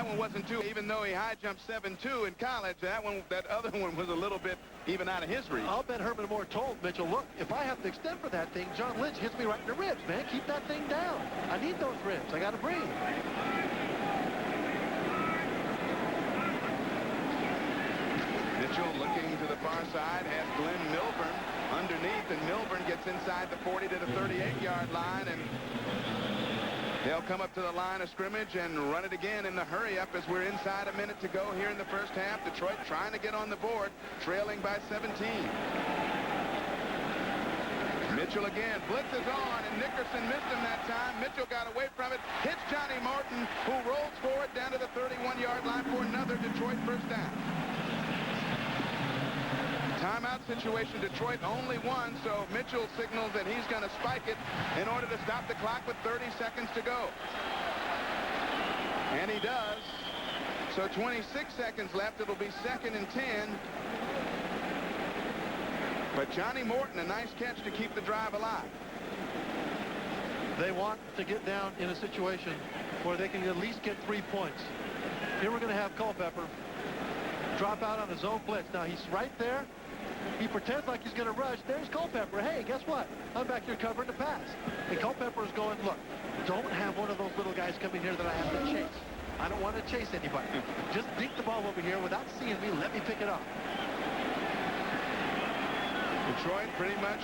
one wasn't too, even though he high jumped 7.2 in college, that other one was a little bit even out of his reach. I'll bet Herman Moore told Mitchell, look, if I have to extend for that thing, John Lynch hits me right in the ribs, man. Keep that thing down. I need those ribs. I got to breathe. Mitchell looking to the far side, has Glenn Milburn underneath, and Milburn gets inside the 40 to the 38-yard line, and they'll come up to the line of scrimmage and run it again in the hurry-up as we're inside a minute to go here in the first half. Detroit trying to get on the board, trailing by 17. Mitchell again, blitzes on, and Nickerson missed him that time. Mitchell got away from it, hits Johnnie Morton, who rolls forward down to the 31-yard line for another Detroit first down. Timeout situation, Detroit only one, so Mitchell signals that he's going to spike it in order to stop the clock with 30 seconds to go. And he does. So 26 seconds left. It'll be 2nd and 10. But Johnnie Morton, a nice catch to keep the drive alive. They want to get down in a situation where they can at least get 3 points. Here we're going to have Culpepper drop out on his own blitz. Now he's right there. He pretends like he's going to rush. There's Culpepper. Hey, guess what? I'm back here covering the pass. And Culpepper is going, look, don't have one of those little guys coming here that I have to chase. I don't want to chase anybody. Just dink the ball over here without seeing me. Let me pick it up. Detroit pretty much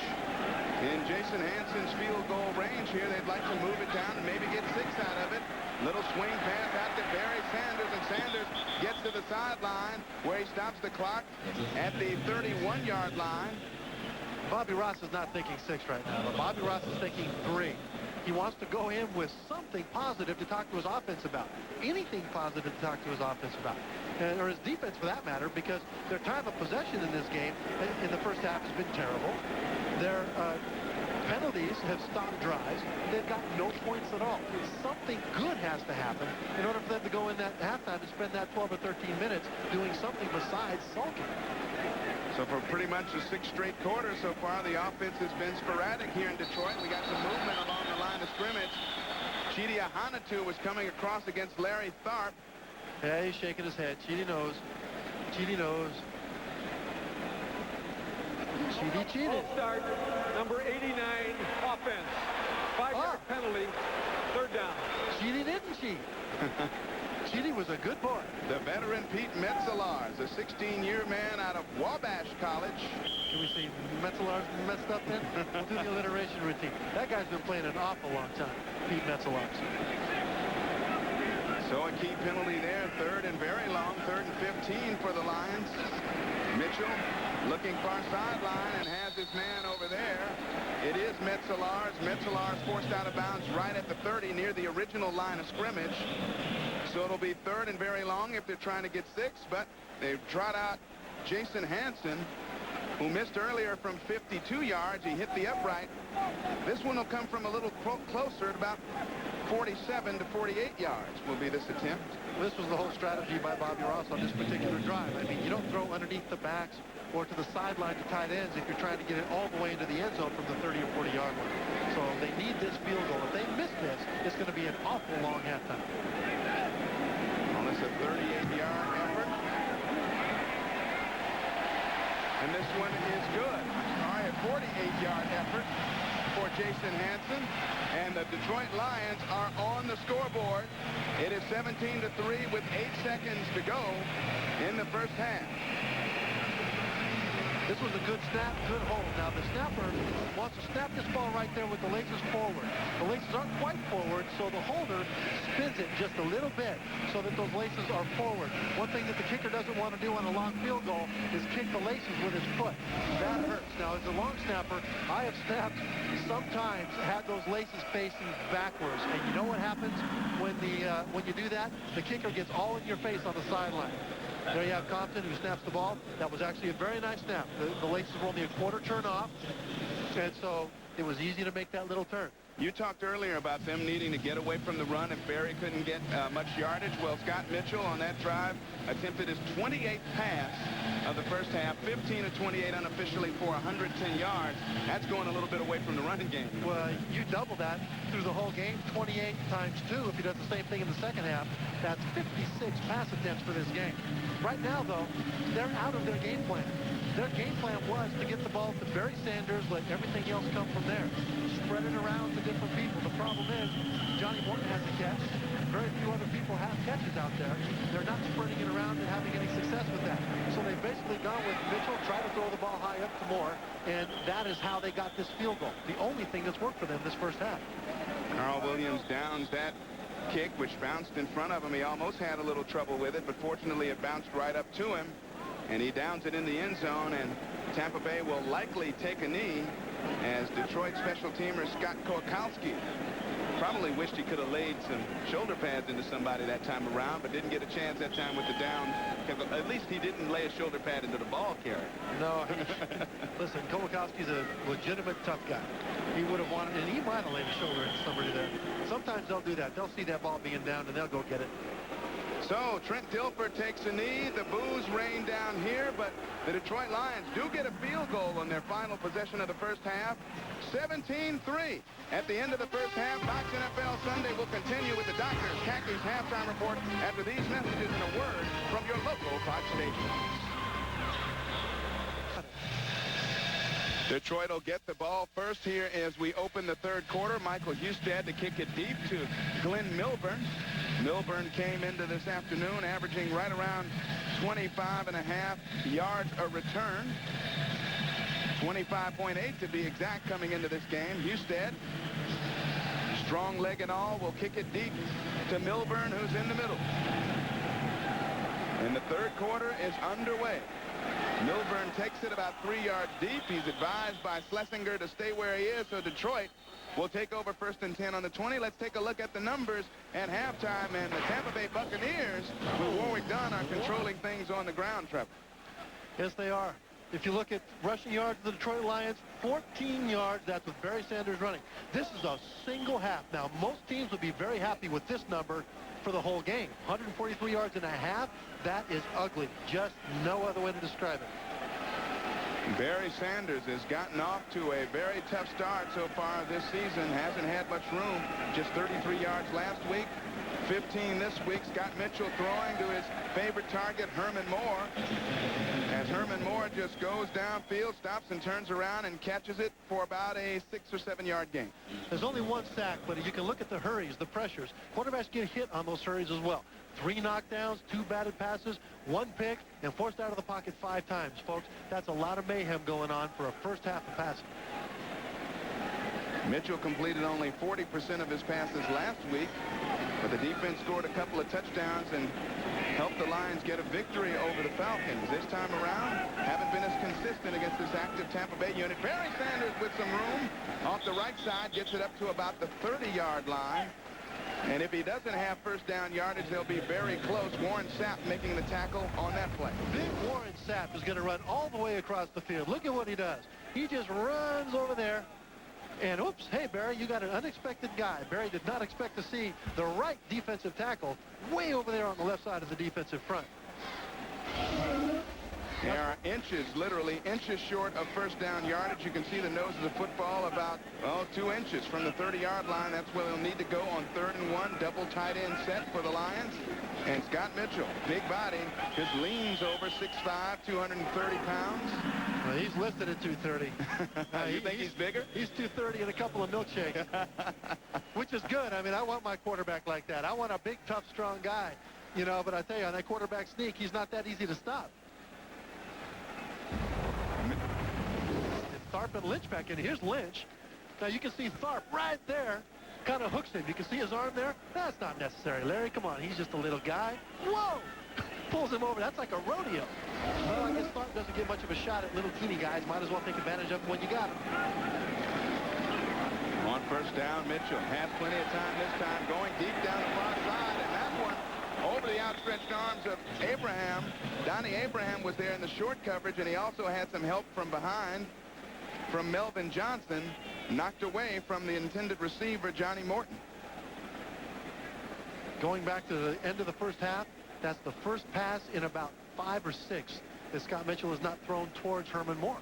in Jason Hanson's field goal range here. They'd like to move it down and maybe get 6 out of it. Little swing pass out to Barry Sanders, and Sanders gets to the sideline where he stops the clock at the 31-yard line. Bobby Ross is not thinking 6 right now. But Bobby Ross is thinking 3. He wants to go in with something positive to talk to his offense about. Anything positive to talk to his offense about. Or his defense, for that matter, because their time of possession in this game in the first half has been terrible. Their penalties have stopped drives. They've got no points at all. Something good has to happen in order for them to go in that halftime and spend that 12 or 13 minutes doing something besides sulking. So for pretty much the 6 straight quarters so far, the offense has been sporadic here in Detroit. We got some movement along the line of scrimmage. Chidi Ahanatu was coming across against Larry Tharp. Yeah, he's shaking his head. Chidi knows. Chidi knows. Chidi cheated. All start, number 89, offense. 5-yard penalty, 3rd down. Chidi didn't cheat. Chidi was a good boy. The veteran Pete Metzelaars, a 16-year man out of Wabash College. Can we say Metzelaars messed up then? We'll do the alliteration routine. That guy's been playing an awful long time, Pete Metzelaars. So a key penalty there, 3rd and very long, 3rd and 15 for the Lions. Mitchell looking far sideline and has his man over there. It is Metzelaars. Metzelaars forced out of bounds right at the 30 near the original line of scrimmage. So it'll be 3rd and very long if they're trying to get 6, but they've trot out Jason Hanson, who missed earlier from 52 yards. He hit the upright. This one will come from a little closer at about 47 to 48 yards will be this attempt. This was the whole strategy by Bobby Ross on this particular drive. I mean, you don't throw underneath the backs or to the sideline to tight ends if you're trying to get it all the way into the end zone from the 30 or 40-yard line. So they need this field goal. If they miss this, it's going to be an awful long halftime. Well, it's a 38-yard effort. And this one is good. All right, a 48-yard effort for Jason Hanson. And the Detroit Lions are on the scoreboard. It is 17-3 with 8 seconds to go in the first half. This was a good snap, good hold. Now the snapper wants to snap this ball right there with the laces forward. The laces aren't quite forward, so the holder spins it just a little bit so that those laces are forward. One thing that the kicker doesn't want to do on a long field goal is kick the laces with his foot. That hurts. Now, as a long snapper, I have snapped sometimes had those laces facing backwards. And you know what happens when you do that? The kicker gets all in your face on the sideline. There you have Compton, who snaps the ball. That was actually a very nice snap. The laces were only a quarter turn off, and so it was easy to make that little turn. You talked earlier about them needing to get away from the run if Barry couldn't get much yardage. Well, Scott Mitchell on that drive attempted his 28th pass of the first half, 15 of 28 unofficially for 110 yards. That's going a little bit away from the running game. Well, you double that through the whole game, 28 times 2. If he does the same thing in the second half, that's 56 pass attempts for this game. Right now, though, they're out of their game plan. Their game plan was to get the ball to Barry Sanders, let everything else come from there. Spread it around to different people. The problem is Johnnie Morton has a catch. Very few other people have catches out there. They're not spreading it around and having any success with that. So they've basically gone with Mitchell, try to throw the ball high up to Moore, and that is how they got this field goal. The only thing that's worked for them this first half. Carl Williams downs that kick, which bounced in front of him. He almost had a little trouble with it, but fortunately it bounced right up to him, and he downs it in the end zone, and Tampa Bay will likely take a knee as Detroit special teamer Scott Korkowski probably wished he could have laid some shoulder pads into somebody that time around, but didn't get a chance that time with the down. At least he didn't lay a shoulder pad into the ball carrier. No, listen, Korkowski's a legitimate tough guy. He would have wanted, and he might have laid a shoulder into somebody there. Sometimes they'll do that. They'll see that ball being down, and they'll go get it. So Trent Dilfer takes a knee. The boos rain down here, but the Detroit Lions do get a field goal on their final possession of the first half. 17-3 at the end of the first half. Fox NFL Sunday will continue with the Doctors Khakis halftime report after these messages and a word from your local Fox station. Detroit will get the ball first here as we open the third quarter. Michael Husted to kick it deep to Glenn Milburn. Milburn came into this afternoon averaging right around 25.5 yards a return. 25.8 to be exact coming into this game. Husted, strong leg and all, will kick it deep to Milburn, who's in the middle. And the third quarter is underway. Milburn takes it about 3 yards deep. He's advised by Schlesinger to stay where he is, so Detroit will take over first and 10 on the 20. Let's take a look at the numbers at halftime, and the Tampa Bay Buccaneers with Warrick Dunn are controlling things on the ground, Trevor. Yes, they are. If you look at rushing yards of the Detroit Lions, 14 yards. That's with Barry Sanders running. This is a single half. Now, most teams would be very happy with this number for the whole game. 143 yards and a half. That is ugly. Just no other way to describe it. Barry Sanders has gotten off to a very tough start so far this season. Hasn't had much room. Just 33 yards last week. 15 this week. Scott Mitchell throwing to his favorite target, Herman Moore. As Herman Moore just goes downfield, stops and turns around and catches it for about a 6 or 7 yard gain. There's only one sack, but you can look at the hurries, the pressures. Quarterbacks get hit on those hurries as well. 3 knockdowns, 2 batted passes, 1 pick, and forced out of the pocket 5 times, folks. That's a lot of mayhem going on for a first half of passing. Mitchell completed only 40% of his passes last week, but the defense scored a couple of touchdowns and helped the Lions get a victory over the Falcons. This time around, haven't been as consistent against this active Tampa Bay unit. Barry Sanders with some room off the right side, gets it up to about the 30-yard line. And if he doesn't have first down yardage, they'll be very close. Warren Sapp making the tackle on that play. Big Warren Sapp is going to run all the way across the field. Look at what he does. He just runs over there. And oops, hey, Barry, you got an unexpected guy. Barry did not expect to see the right defensive tackle way over there on the left side of the defensive front. They are inches, literally inches short of first down yardage. You can see the nose of the football about, 2 inches from the 30-yard line. That's where they'll need to go on 3rd and 1. Double tight end set for the Lions. And Scott Mitchell, big body, just leans over 6'5", 230 pounds. Well, he's listed at 230. You think he's bigger? He's 230 and a couple of milkshakes, which is good. I mean, I want my quarterback like that. I want a big, tough, strong guy, but I tell you, on that quarterback sneak, he's not that easy to stop. Tharp and Lynch back in. Here's Lynch. Now you can see Tharp right there. Kind of hooks him. You can see his arm there. That's not necessary, Larry. Come on. He's just a little guy. Whoa! Pulls him over. That's like a rodeo. Well, I guess Tharp doesn't get much of a shot at little teeny guys. Might as well take advantage of him when you got him. On first down, Mitchell has plenty of time this time, going deep down the far side, and that one over the outstretched arms of Abraham. Donnie Abraham was there in the short coverage, and he also had some help from behind from Melvin Johnson. knocked away from the intended receiver, Johnnie Morton. Going back to the end of the first half, that's the first pass in about 5 or 6 that Scott Mitchell has not thrown towards Herman Moore.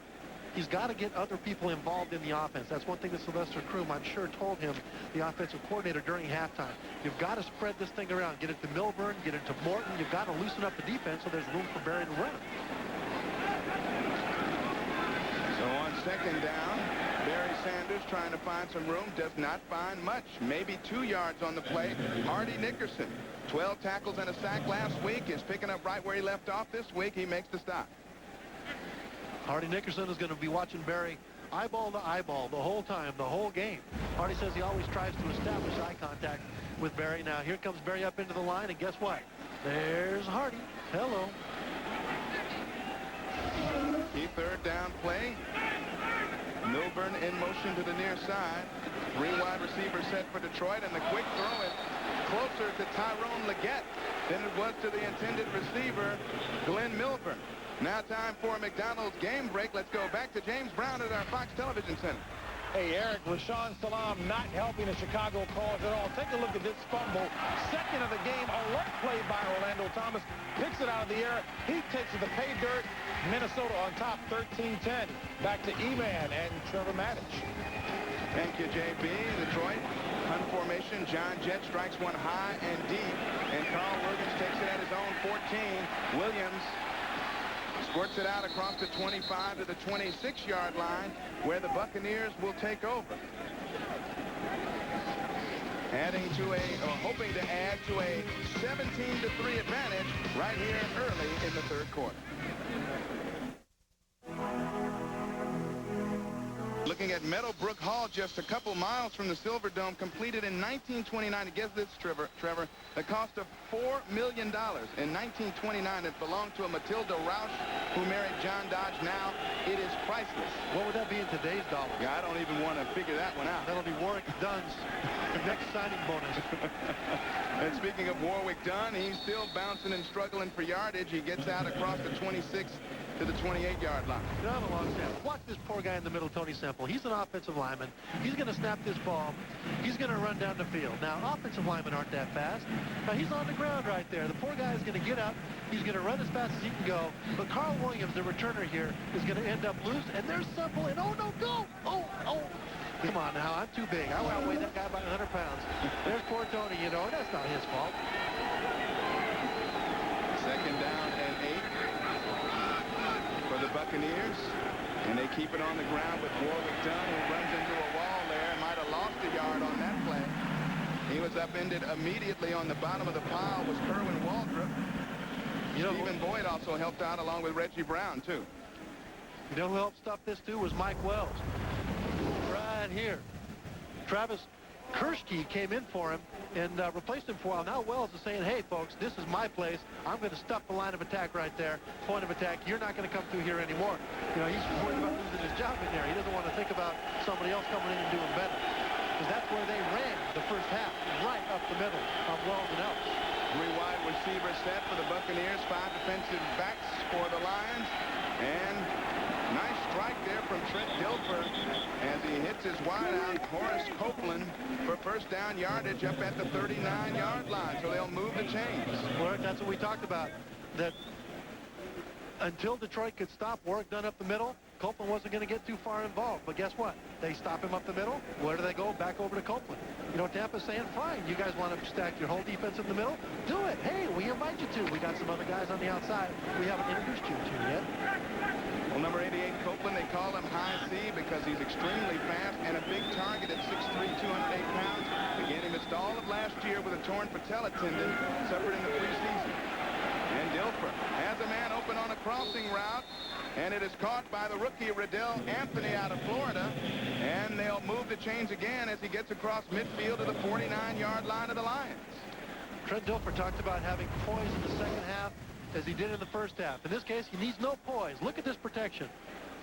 He's got to get other people involved in the offense. That's one thing that Sylvester Croom, I'm sure, told him, the offensive coordinator, during halftime. You've got to spread this thing around. Get it to Milburn, get it to Morton. You've got to loosen up the defense so there's room for Barry to run. So on second down, Barry Sanders trying to find some room, does not find much. Maybe 2 yards on the play. Hardy Nickerson, 12 tackles and a sack last week, is picking up right where he left off this week. He makes the stop. Hardy Nickerson is going to be watching Barry eyeball to eyeball the whole time, the whole game. Hardy says he always tries to establish eye contact with Barry. Now here comes Barry up into the line, and guess what? There's Hardy. Hello. Key third down play. Milburn in motion to the near side. 3 wide receivers set for Detroit, and the quick throw is closer to Tyrone Leggett than it was to the intended receiver, Glenn Milburn. Now time for a McDonald's game break. Let's go back to James Brown at our Fox Television Center. Hey, Eric, Rashawn Salam not helping the Chicago cause at all. Take a look at this fumble. Second of the game, a left play by Orlando Thomas. Picks it out of the air. He takes it to pay dirt. Minnesota on top, 13-10. Back to E-Man and Trevor Maddich. Thank you, JB. Detroit, hunt formation. John Jett strikes one high and deep, and Carl Williams takes it at his own 14. Williams squirts it out across the 25 to the 26-yard line, where the Buccaneers will take over. Hoping to add to a 17-3 advantage right here early in the third quarter. Looking at Meadowbrook Hall, just a couple miles from the Silverdome, completed in 1929. And guess this, Trevor, the cost of $4 million in 1929. It belonged to a Matilda Roush who married John Dodge. Now it is priceless. What would that be in today's dollars? Yeah, I don't even want to figure that one out. That'll be Warrick Dunn's next signing bonus. And speaking of Warrick Dunn, he's still bouncing and struggling for yardage. He gets out across the 26 to the 28-yard line. You know, long snap. Watch this poor guy in the middle, Tony Semple. He's an offensive lineman. He's going to snap this ball. He's going to run down the field. Now, offensive linemen aren't that fast. Now, he's on the ground right there. The poor guy is going to get up. He's going to run as fast as he can go. But Carl Williams, the returner here, is going to end up loose. And there's Semple. And oh, no, go! Oh. Come on now, I'm too big. I outweigh that guy by 100 pounds. There's poor Tony, you know, and that's not his fault. Second down and 8 for the Buccaneers. And they keep it on the ground with Warrick Dunn, who runs into a wall there and might have lost a yard on that play. He was upended immediately. On the bottom of the pile was Kerwin Waldrop. Stephen Boyd also helped out along with Reggie Brown, too. You know who helped stop this, too, was Mike Wells. Right here. Travis Kershke came in for him and replaced him for a while. Now Wells is saying, hey, folks, this is my place. I'm going to stuff the line of attack right there. Point of attack. You're not going to come through here anymore. You know, he's worried about losing his job in there. He doesn't want to think about somebody else coming in and doing better. Because that's where they ran the first half, right up the middle of Wells and Ellis. 3 wide receivers set for the Buccaneers, 5 defensive backs for the Lions. And nice strike there from Trent Dilfer as he hits his wideout, Horace Copeland, for first down yardage up at the 39-yard line. So they'll move the chains. Well, that's what we talked about, that until Detroit could stop Warrick Dunn up the middle, Copeland wasn't going to get too far involved. But guess what? They stop him up the middle. Where do they go? Back over to Copeland. You know, Tampa's saying, fine, you guys want to stack your whole defense in the middle? Do it. Hey, we invite you to. We got some other guys on the outside we haven't introduced you to yet. Well, number 88, Copeland, they call him High C because he's extremely fast and a big target at 6'3", 208 pounds. Again, he missed all of last year with a torn patella tendon suffered in the preseason. And Dilfer has a man open on a crossing route, and it is caught by the rookie Riddell Anthony out of Florida. And they'll move the chains again as he gets across midfield to the 49-yard line of the Lions. Trent Dilfer talked about having poise in the second half as he did in the first half. In this case, he needs no poise. Look at this protection.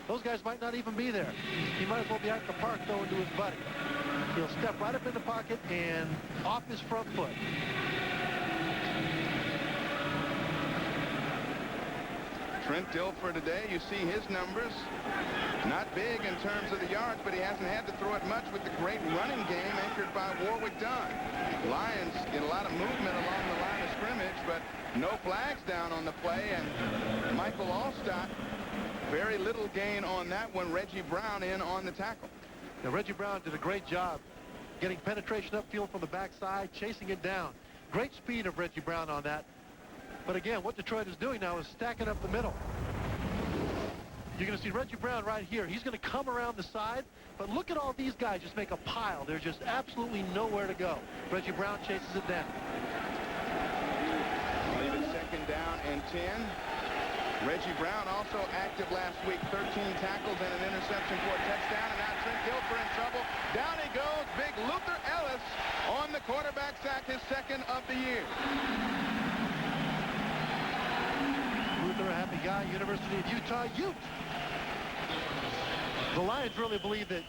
Those guys might not even be there. He might as well be out in the park throwing to his buddy. He'll step right up in the pocket and off his front foot. Trent Dilfer today, you see his numbers. Not big in terms of the yards, but he hasn't had to throw it much with the great running game anchored by Warrick Dunn. Lions get a lot of movement along the line of scrimmage, but no flags down on the play, and Michael Allstott, very little gain on that one. Reggie Brown in on the tackle. Now, Reggie Brown did a great job getting penetration upfield from the backside, chasing it down. Great speed of Reggie Brown on that. But again, what Detroit is doing now is stacking up the middle. You're going to see Reggie Brown right here. He's going to come around the side, but look at all these guys just make a pile. There's just absolutely nowhere to go. Reggie Brown chases it down. Even second down and 10. Reggie Brown also active last week, 13 tackles and an interception for a touchdown, and now Trent Dilfer in trouble. Down he goes, big Luther Ellis on the quarterback sack, his second of the year. Luther, a happy guy, University of Utah, Ute. The Lions really believe that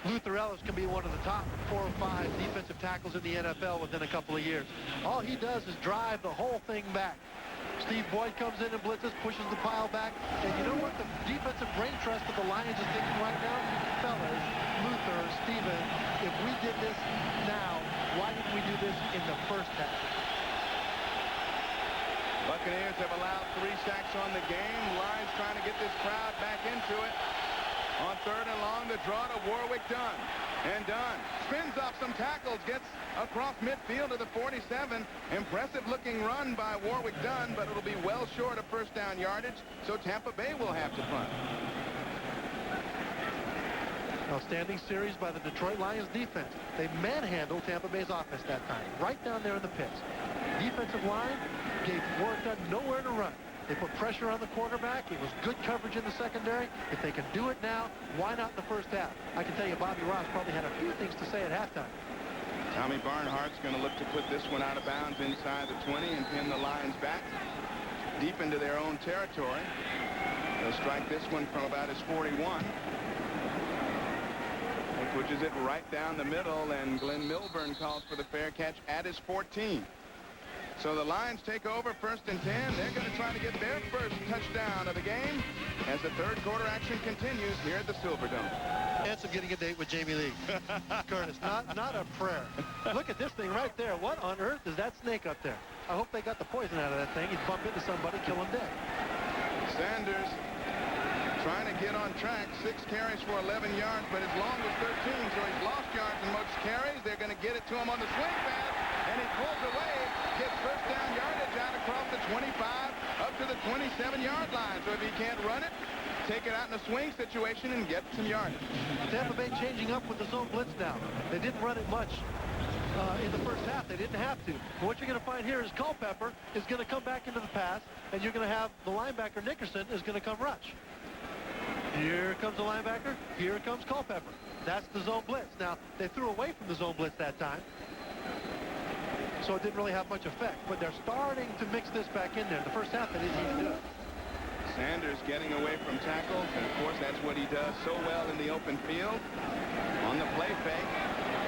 Luther Ellis can be one of the top 4 or 5 defensive tackles in the NFL within a couple of years. All he does is drive the whole thing back. Steve Boyd comes in and blitzes, pushes the pile back. And you know what the defensive brain trust of the Lions is thinking right now? Fellas, Luther, Steven, if we did this now, why didn't we do this in the first half? Buccaneers have allowed 3 sacks on the game. Lions trying to get this crowd back into it. On third and long, the draw to Warrick Dunn. And Dunn spins off some tackles, gets across midfield to the 47. Impressive looking run by Warrick Dunn, but it'll be well short of first down yardage, so Tampa Bay will have to punt. Outstanding series by the Detroit Lions defense. They manhandled Tampa Bay's offense that time, right down there in the pits. Defensive line gave Warrick Dunn nowhere to run. They put pressure on the quarterback. It was good coverage in the secondary. If they can do it now, why not the first half? I can tell you Bobby Ross probably had a few things to say at halftime. Tommy Barnhart's going to look to put this one out of bounds inside the 20 and pin the Lions back deep into their own territory. They'll strike this one from about his 41. Pushes it right down the middle, and Glenn Milburn calls for the fair catch at his 14. So the Lions take over, first and 10. They're going to try to get their first touchdown of the game as the third quarter action continues here at the Silverdome. Chance of getting a date with Jamie Lee. Curtis, not a prayer. Look at this thing right there. What on earth is that snake up there? I hope they got the poison out of that thing. He'd bump into somebody, kill him dead. Sanders trying to get on track. 6 carries for 11 yards, but his long was 13, so he's lost yards in most carries. They're going to get it to him on the swing pass, and he pulls away, gets first down yardage out across the 25 up to the 27-yard line. So if he can't run it, take it out in a swing situation and get some yardage. Tampa Bay changing up with the zone blitz now. They didn't run it much in the first half. They didn't have to. But what you're going to find here is Culpepper is going to come back into the pass, and you're going to have the linebacker Nickerson is going to come rush. Here comes the linebacker. Here comes Culpepper. That's the zone blitz. Now, they threw away from the zone blitz that time, so it didn't really have much effect. But they're starting to mix this back in there. The first half, they didn't even do it. Sanders getting away from tackles, and of course that's what he does so well in the open field. On the play fake,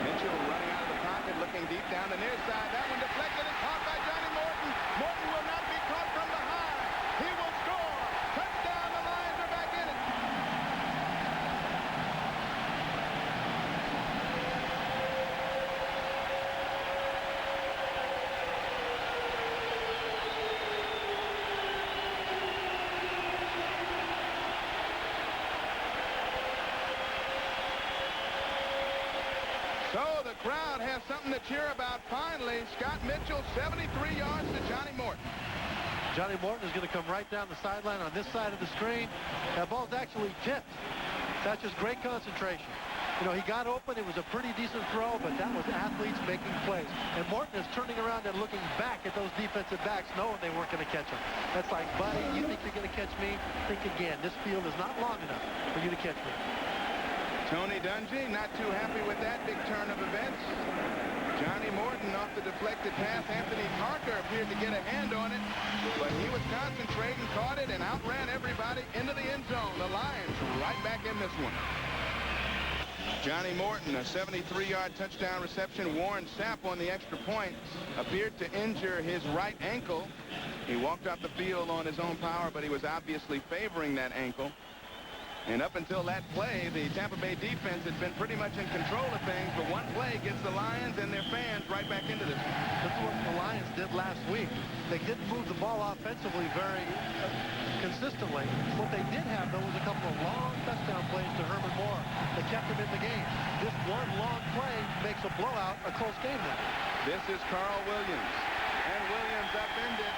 Mitchell running out of the pocket, looking deep down the near side. That one deflected and caught by Johnnie Morton. Morton will not be caught from behind. He will score. Touchdown, the Lions are back in it. So the crowd has something to cheer about finally. Scott Mitchell, 73 yards to Johnnie Morton. Johnnie Morton is going to come right down the sideline on this side of the screen. That ball's actually tipped. That's just great concentration. You know, he got open. It was a pretty decent throw, but that was athletes making plays. And Morton is turning around and looking back at those defensive backs, knowing they weren't going to catch him. That's like, buddy, you think you're going to catch me? Think again. This field is not long enough for you to catch me. Tony Dungy not too happy with that big turn of events. Johnnie Morton off the deflected pass. Anthony Parker appeared to get a hand on it, but he was concentrating, caught it, and outran everybody into the end zone. The Lions right back in this one. Johnnie Morton, a 73-yard touchdown reception. Warren Sapp on the extra point appeared to injure his right ankle. He walked off the field on his own power, but he was obviously favoring that ankle. And up until that play, the Tampa Bay defense had been pretty much in control of things, but one play gets the Lions and their fans right back into this. This is what the Lions did last week. They didn't move the ball offensively very consistently. What they did have, though, was a couple of long touchdown plays to Herman Moore that kept him in the game. This one long play makes a blowout a close game then. This is Carl Williams. And Williams upended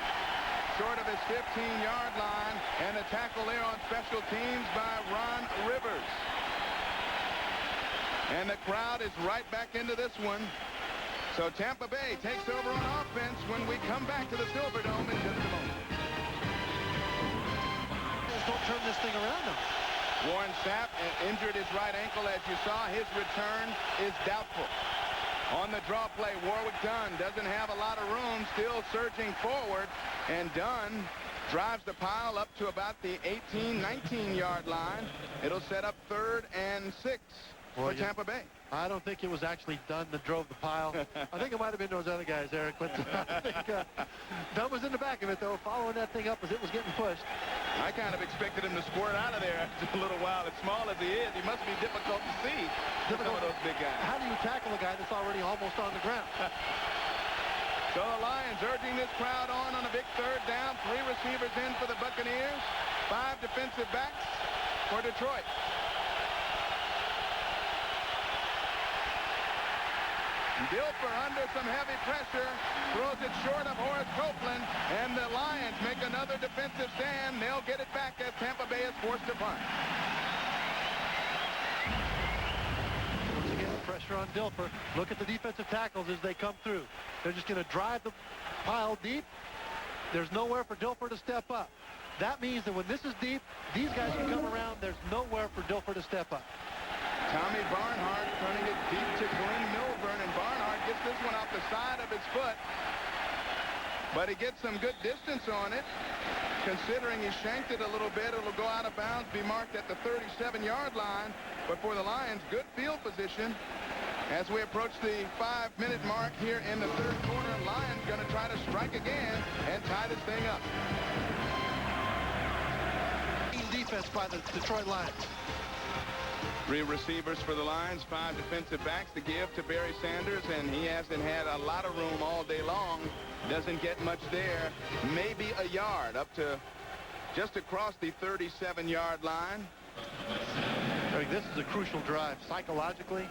short of his 15-yard line, and a tackle there on special teams by Ron Rivers. And the crowd is right back into this one. So Tampa Bay takes over on offense when we come back to the Silverdome in just a moment. Don't turn this thing around now. Warren Sapp injured his right ankle, as you saw. His return is doubtful. On the draw play, Warrick Dunn doesn't have a lot of room, still surging forward, and Dunn drives the pile up to about the 18, 19-yard line. It'll set up 3rd and 6 for Tampa Bay. I don't think it was actually Dunn that drove the pile. I think it might have been those other guys, Eric, but I think Dunn was in the back of it, though, following that thing up as it was getting pushed. I kind of expected him to squirt out of there after a little while. As small as he is, he must be difficult to see. Some of those big guys. How do you tackle a guy that's already almost on the ground? So the Lions urging this crowd on a big 3rd down. 3 receivers in for the Buccaneers. 5 defensive backs for Detroit. Dilfer under some heavy pressure, throws it short of Horace Copeland, and the Lions make another defensive stand. They'll get it back as Tampa Bay is forced to punt. Once again, pressure on Dilfer. Look at the defensive tackles as they come through. They're just going to drive the pile deep. There's nowhere for Dilfer to step up. That means that when this is deep, these guys can come around. There's nowhere for Dilfer to step up. Tommy Barnhart turning it deep to Glenn Milburn, and Barnhart gets this one off the side of his foot. But he gets some good distance on it. Considering he shanked it a little bit, it'll go out of bounds, be marked at the 37-yard line. But for the Lions, good field position. As we approach the 5-minute mark here in the 3rd quarter, Lions going to try to strike again and tie this thing up. Defense by the Detroit Lions. 3 receivers for the Lions, 5 defensive backs to give to Barry Sanders, and he hasn't had a lot of room all day long. Doesn't get much there. Maybe a yard up to just across the 37-yard line. Eric, this is a crucial drive psychologically.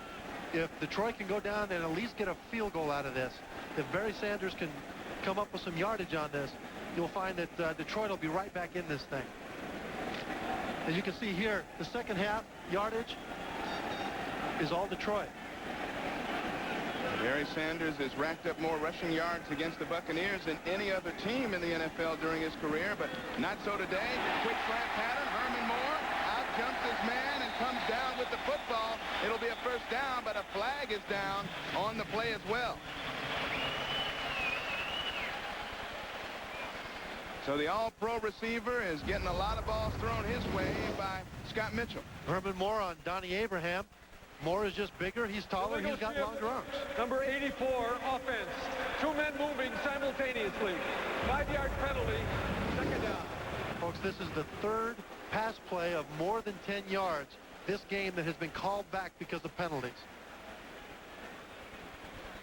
If Detroit can go down and at least get a field goal out of this, if Barry Sanders can come up with some yardage on this, you'll find that Detroit will be right back in this thing. As you can see here, the second half yardage is all Detroit. Barry Sanders has racked up more rushing yards against the Buccaneers than any other team in the NFL during his career, but not so today. Quick slant pattern. Herman Moore out jumps his man and comes down with the football. It'll be a 1st down, but a flag is down on the play as well. So the all-pro receiver is getting a lot of balls thrown his way by Scott Mitchell. Herman Moore on Donnie Abraham. Moore is just bigger. He's taller. He's got longer arms. Number 84, offense. 2 men moving simultaneously. 5-yard penalty. 2nd down. Folks, this is the 3rd pass play of more than 10 yards this game that has been called back because of penalties.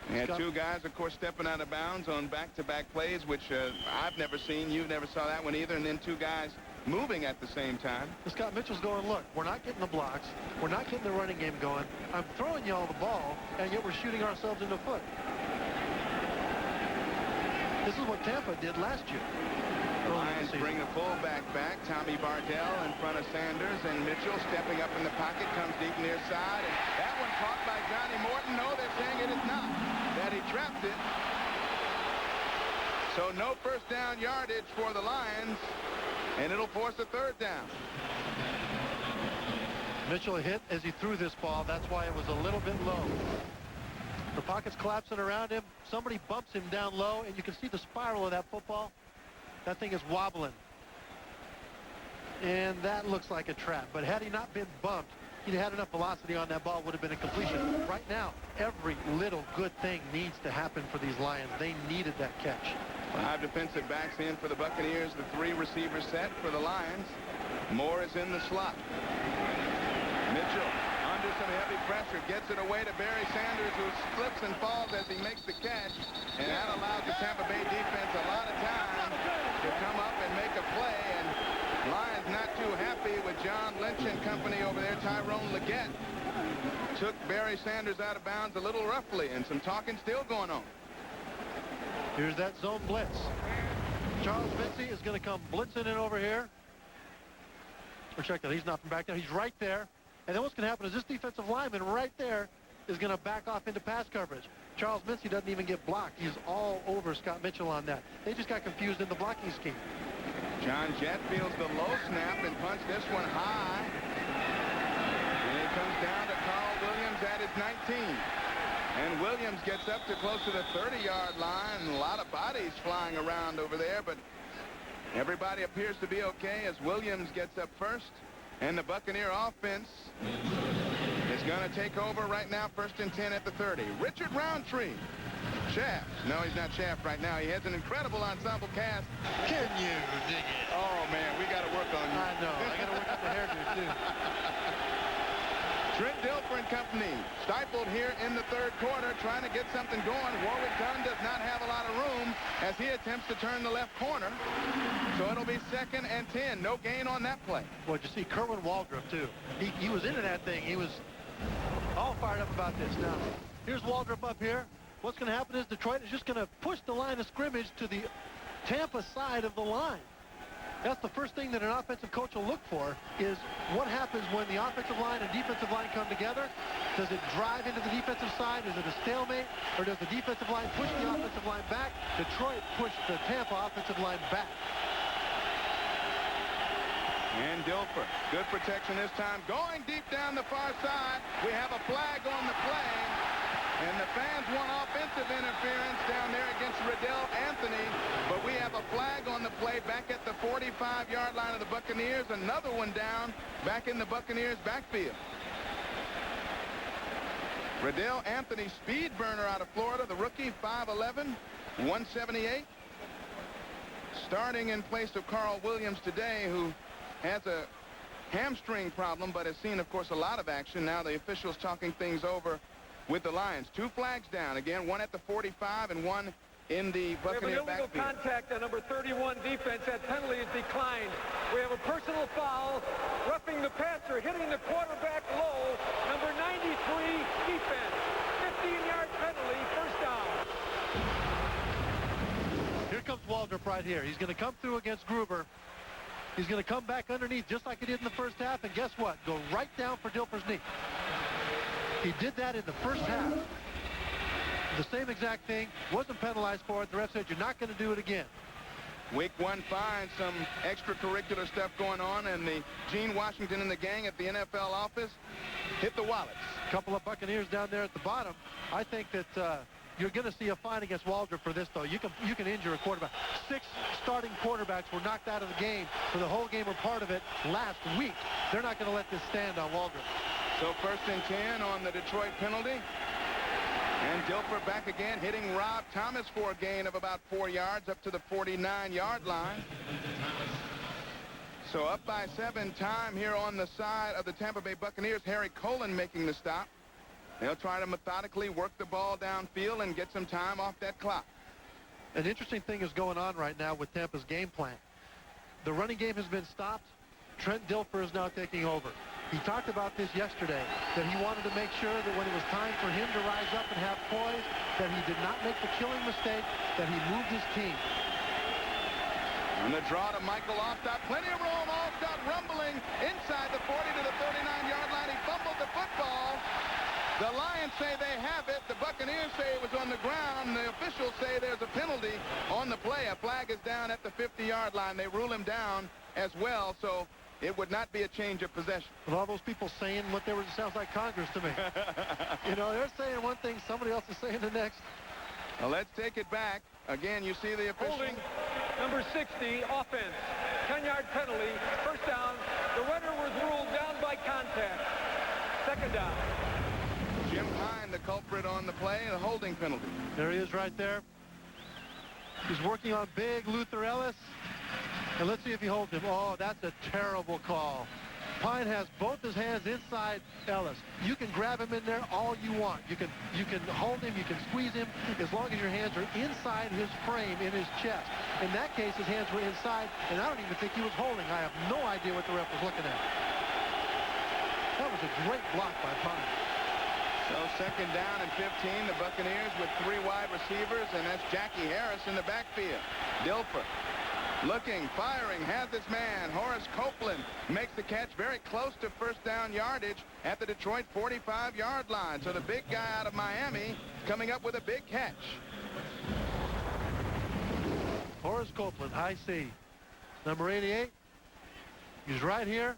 We had 2 guys, of course, stepping out of bounds on back-to-back plays, which I've never seen. You never saw that one either. And then 2 guys moving at the same time. Scott Mitchell's going, look, we're not getting the blocks. We're not getting the running game going. I'm throwing you all the ball, and yet we're shooting ourselves in the foot. This is what Tampa did last year. The Lions bring the fullback back. Tommy Bardell in front of Sanders, and Mitchell stepping up in the pocket, comes deep near side. And that one caught by Johnnie Morton. No, they're saying it is not. That he trapped it. So no 1st down yardage for the Lions, and it'll force a 3rd down. Mitchell hit as he threw this ball. That's why it was a little bit low. The pocket's collapsing around him. Somebody bumps him down low, and you can see the spiral of that football. That thing is wobbling. And that looks like a trap. But had he not been bumped, he'd had enough velocity on that ball, would have been a completion. Right now, every little good thing needs to happen for these Lions. They needed that catch. 5 defensive backs in for the Buccaneers. The 3 receiver set for the Lions. Moore is in the slot. Mitchell under some heavy pressure gets it away to Barry Sanders, who slips and falls as he makes the catch, and that allows the Tampa Bay defense a lot of time to come up and make a play. And Lions not too happy with John Lynch and company over there. Tyrone Leggett took Barry Sanders out of bounds a little roughly, and some talking still going on. Here's that zone blitz. Charles Vincey is going to come blitzing in over here. Or check that. He's not from back there. He's right there. And then what's going to happen is this defensive lineman right there is going to back off into pass coverage. Charles Vincey doesn't even get blocked. He's all over Scott Mitchell on that. They just got confused in the blocking scheme. John Jett feels the low snap and punts this one high. And it comes down to Carl Williams at his 19. And Williams gets up to close to the 30-yard line. A lot of bodies flying around over there, but everybody appears to be okay as Williams gets up first. And the Buccaneer offense is going to take over right now, 1st and 10 at the 30. Richard Roundtree. Shaft. No, he's not Shaft right now. He has an incredible ensemble cast. Can you dig it? Oh, man, we got to work on you. I know. I got to work on the hairdo, too. Trent Dilfer and company stifled here in the 3rd quarter, trying to get something going. Warrick Dunn does not have a lot of room as he attempts to turn the left corner. So it'll be 2nd and 10. No gain on that play. Well, you see Kerwin Waldrop, too. He was into that thing. He was all fired up about this. Now, here's Waldrop up here. What's going to happen is Detroit is just going to push the line of scrimmage to the Tampa side of the line. That's the first thing that an offensive coach will look for, is what happens when the offensive line and defensive line come together. Does it drive into the defensive side? Is it a stalemate? Or does the defensive line push the offensive line back? Detroit pushed the Tampa offensive line back. And Dilfer, good protection this time. Going deep down the far side. We have a flag on the play. And the fans want offensive interference down there against Riddell Anthony. But we have a flag on the play back at the 45-yard line of the Buccaneers. Another one down back in the Buccaneers backfield. Riddell Anthony, speed burner out of Florida, the rookie, 5'11", 178. Starting in place of Carl Williams today, who has a hamstring problem, but has seen, of course, a lot of action. Now the officials talking things over with the Lions. 2 flags down. Again, one at the 45 and one in the Buccaneer backfield. We have an illegal contact on number 31 defense. That penalty is declined. We have a personal foul, roughing the passer, hitting the quarterback low. Number 93 defense. 15-yard penalty, 1st down. Here comes Waldrop right here. He's going to come through against Gruber. He's going to come back underneath just like he did in the 1st half, and guess what? Go right down for Dilfer's knee. He did that in the 1st half. The same exact thing. Wasn't penalized for it. The ref said you're not going to do it again. Week 1 finds some extracurricular stuff going on, and the Gene Washington and the gang at the NFL office hit the wallets. A couple of Buccaneers down there at the bottom. I think that you're going to see a fine against Waldrop for this, though. You can injure a quarterback. 6 starting quarterbacks were knocked out of the game for the whole game or part of it last week. They're not going to let this stand on Waldrop. So 1st and 10 on the Detroit penalty. And Dilfer back again, hitting Rob Thomas for a gain of about 4 yards up to the 49-yard line. So up by 7, time here on the side of the Tampa Bay Buccaneers. Harry Colon making the stop. They'll try to methodically work the ball downfield and get some time off that clock. An interesting thing is going on right now with Tampa's game plan. The running game has been stopped. Trent Dilfer is now taking over. He talked about this yesterday, that he wanted to make sure that when it was time for him to rise up and have poise, that he did not make the killing mistake, that he moved his team. And the draw to Michael Allstott. Plenty of room. Allstott rumbling inside the 40 to the 39-yard line. He fumbled the football. The Lions say they have it. The Buccaneers say it was on the ground. The officials say there's a penalty on the play. A flag is down at the 50-yard line. They rule him down as well, so it would not be a change of possession. With all those people saying what they were, it sounds like Congress to me. You know, they're saying one thing, somebody else is saying the next. Well, let's take it back. Again, you see the official. Holding number 60, offense. 10-yard penalty, 1st down. The runner was ruled down by contact. 2nd down. Jim Hine, the culprit on the play, and a holding penalty. There he is right there. He's working on big Luther Ellis. And let's see if he holds him. Oh, that's a terrible call. Pine has both his hands inside Ellis. You can grab him in there all you want. You can hold him, you can squeeze him, as long as your hands are inside his frame, in his chest. In that case, his hands were inside, and I don't even think he was holding. I have no idea what the ref was looking at. That was a great block by Pine. So second down and 15, the Buccaneers with 3 wide receivers, and that's Jackie Harris in the backfield. Dilfer looking, firing, has this man. Horace Copeland makes the catch very close to first down yardage at the Detroit 45-yard line. So the big guy out of Miami coming up with a big catch. Horace Copeland, high C. Number 88. He's right here.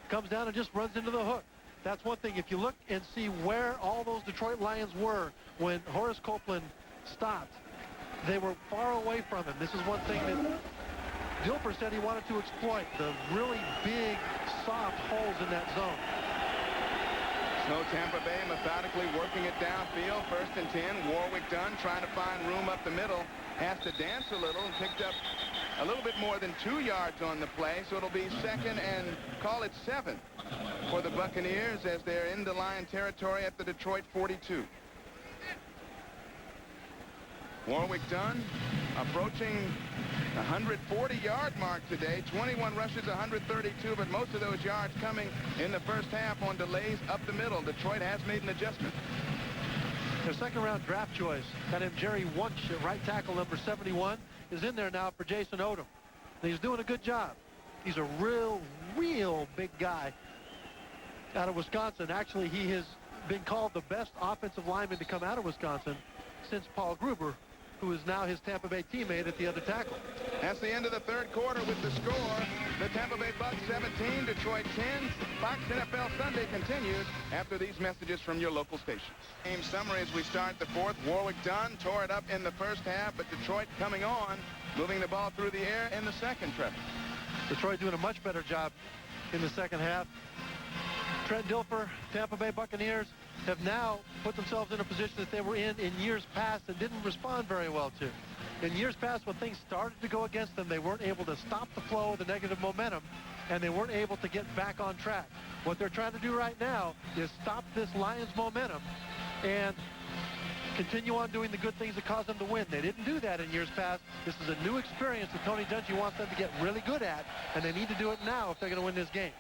Comes down and just runs into the hook. That's one thing. If you look and see where all those Detroit Lions were when Horace Copeland stopped, they were far away from him. This is one thing that Dilfer said he wanted to exploit, the really big, soft holes in that zone. So Tampa Bay methodically working it downfield. First and 10. Warrick Dunn trying to find room up the middle. Has to dance a little and picked up a little bit more than 2 yards on the play. So it'll be second and call it 7 for the Buccaneers as they're in the Lion territory at the Detroit 42. Warrick Dunn approaching the 140-yard mark today. 21 rushes, 132, but most of those yards coming in the first half on delays up the middle. Detroit has made an adjustment. Their second-round draft choice, that named Jerry Wunsch, at right tackle number 71, is in there now for Jason Odom. And he's doing a good job. He's a real big guy out of Wisconsin. Actually, he has been called the best offensive lineman to come out of Wisconsin since Paul Gruber, who is now his Tampa Bay teammate at the other tackle. That's the end of the third quarter with the score. The Tampa Bay Bucs 17, Detroit 10. Fox NFL Sunday continues after these messages from your local stations. Game summary as we start the fourth. Warrick Dunn tore it up in the first half, but Detroit coming on, moving the ball through the air in the second, Trevor. Detroit doing a much better job in the second half. Trent Dilfer, Tampa Bay Buccaneers, have now put themselves in a position that they were in years past and didn't respond very well to. In years past, when things started to go against them, they weren't able to stop the flow of the negative momentum, and they weren't able to get back on track. What they're trying to do right now is stop this Lions momentum and continue on doing the good things that caused them to win. They didn't do that in years past. This is a new experience that Tony Dungy wants them to get really good at, and they need to do it now if they're going to win this game.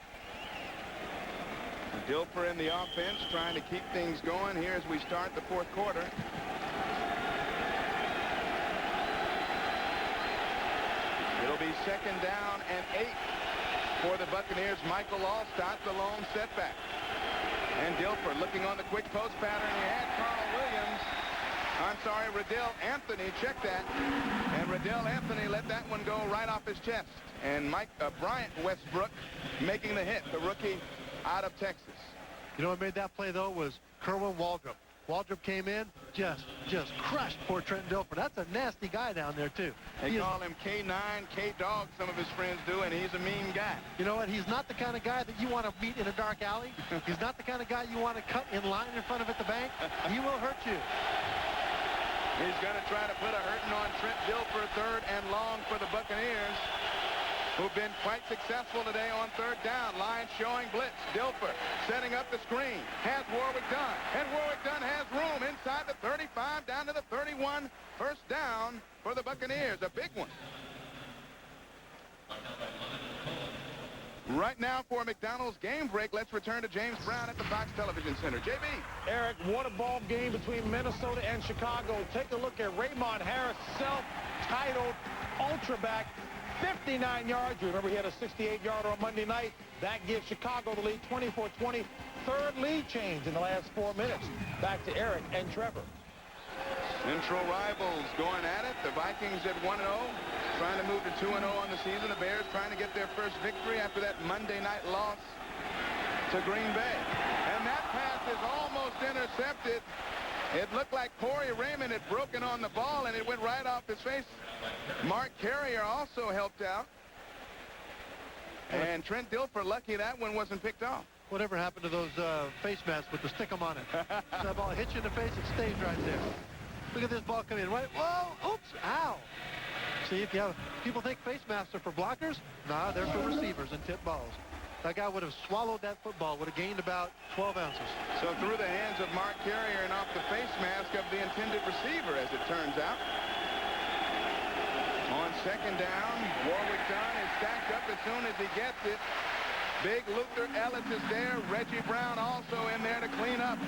Dilfer in the offense trying to keep things going here as we start the fourth quarter. It'll be second down and 8 for the Buccaneers. Michael Allstott, the lone setback. And Dilfer looking on the quick post pattern. He had Carl Williams. I'm sorry, Riddell Anthony. Check that. And Riddell Anthony let that one go right off his chest. And Bryant Westbrook making the hit, the rookie out of Texas. You know what made that play, though, was Kerwin Waldrop. Waldrop came in, just crushed poor Trent Dilfer. That's a nasty guy down there, too. They call him K9, K-Dog, some of his friends do, and he's a mean guy. You know what? He's not the kind of guy that you want to meet in a dark alley. He's not the kind of guy you want to cut in line in front of at the bank. He will hurt you. He's going to try to put a hurting on Trent Dilfer, third and long for the Buccaneers, who've been quite successful today on third down. Lions showing blitz. Dilfer setting up the screen. Has Warrick Dunn. And Warrick Dunn has room inside the 35 down to the 31. First down for the Buccaneers. A big one. Right now for McDonald's game break, let's return to James Brown at the Fox Television Center. JB. Eric, what a ball game between Minnesota and Chicago. Take a look at Raymond Harris, self-titled ultra-back. 59 yards. Remember, he had a 68-yarder on Monday night. That gives Chicago the lead, 24-20. Third lead change in the last 4 minutes. Back to Eric and Trevor. Central rivals going at it. The Vikings at 1-0, trying to move to 2-0 on the season. The Bears trying to get their first victory after that Monday night loss to Green Bay. And that pass is almost intercepted. It looked like Corey Raymond had broken on the ball, and it went right off his face. Mark Carrier also helped out. And Trent Dilfer, lucky that one wasn't picked off. Whatever happened to those face masks with the stick 'em on it? That ball hits you in the face, it stays right there. Look at this ball come in, right? Whoa, oops, ow. See, if you have, people think face masks are for blockers. Nah, they're for receivers and tip balls. That guy would have swallowed that football, would have gained about 12 ounces. So through the hands of Mark Carrier and off the face mask of the intended receiver, as it turns out. On second down, Warrick Dunn is stacked up as soon as he gets it. Big Luther Ellis is there. Reggie Brown also in there to clean up.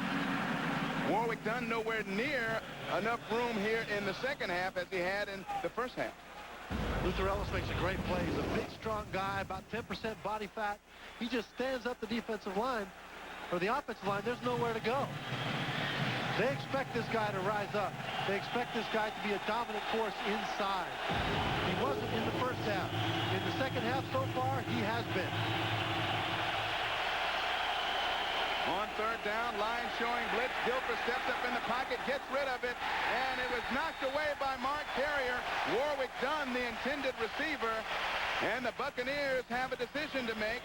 Warrick Dunn nowhere near enough room here in the second half as he had in the first half. Luther Ellis makes a great play. He's a big, strong guy, about 10% body fat. He just stands up the defensive line, or the offensive line. There's nowhere to go. They expect this guy to rise up. They expect this guy to be a dominant force inside. He wasn't in the first half. In the second half so far, he has been. On third down, Lions showing blitz. Dilfer steps up in the pocket, gets rid of it, and it was knocked away by Mark Carrier. Warrick Dunn, the intended receiver, and the Buccaneers have a decision to make.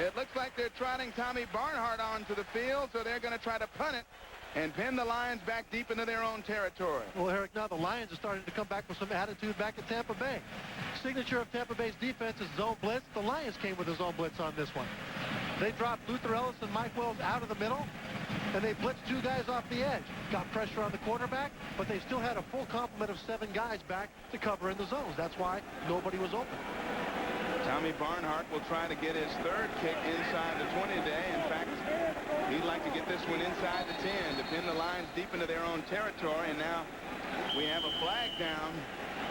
It looks like they're trotting Tommy Barnhart onto the field, so they're going to try to punt it and pin the Lions back deep into their own territory. Well, Eric, now the Lions are starting to come back with some attitude back at Tampa Bay. Signature of Tampa Bay's defense is zone blitz. The Lions came with a zone blitz on this one. They dropped Luther Ellis and Mike Wells out of the middle, and they blitzed two guys off the edge. Got pressure on the quarterback, but they still had a full complement of 7 guys back to cover in the zones. That's why nobody was open. Tommy Barnhart will try to get his third kick inside the 20 today. In fact, he'd like to get this one inside the 10 to pin the Lions deep into their own territory. And now we have a flag down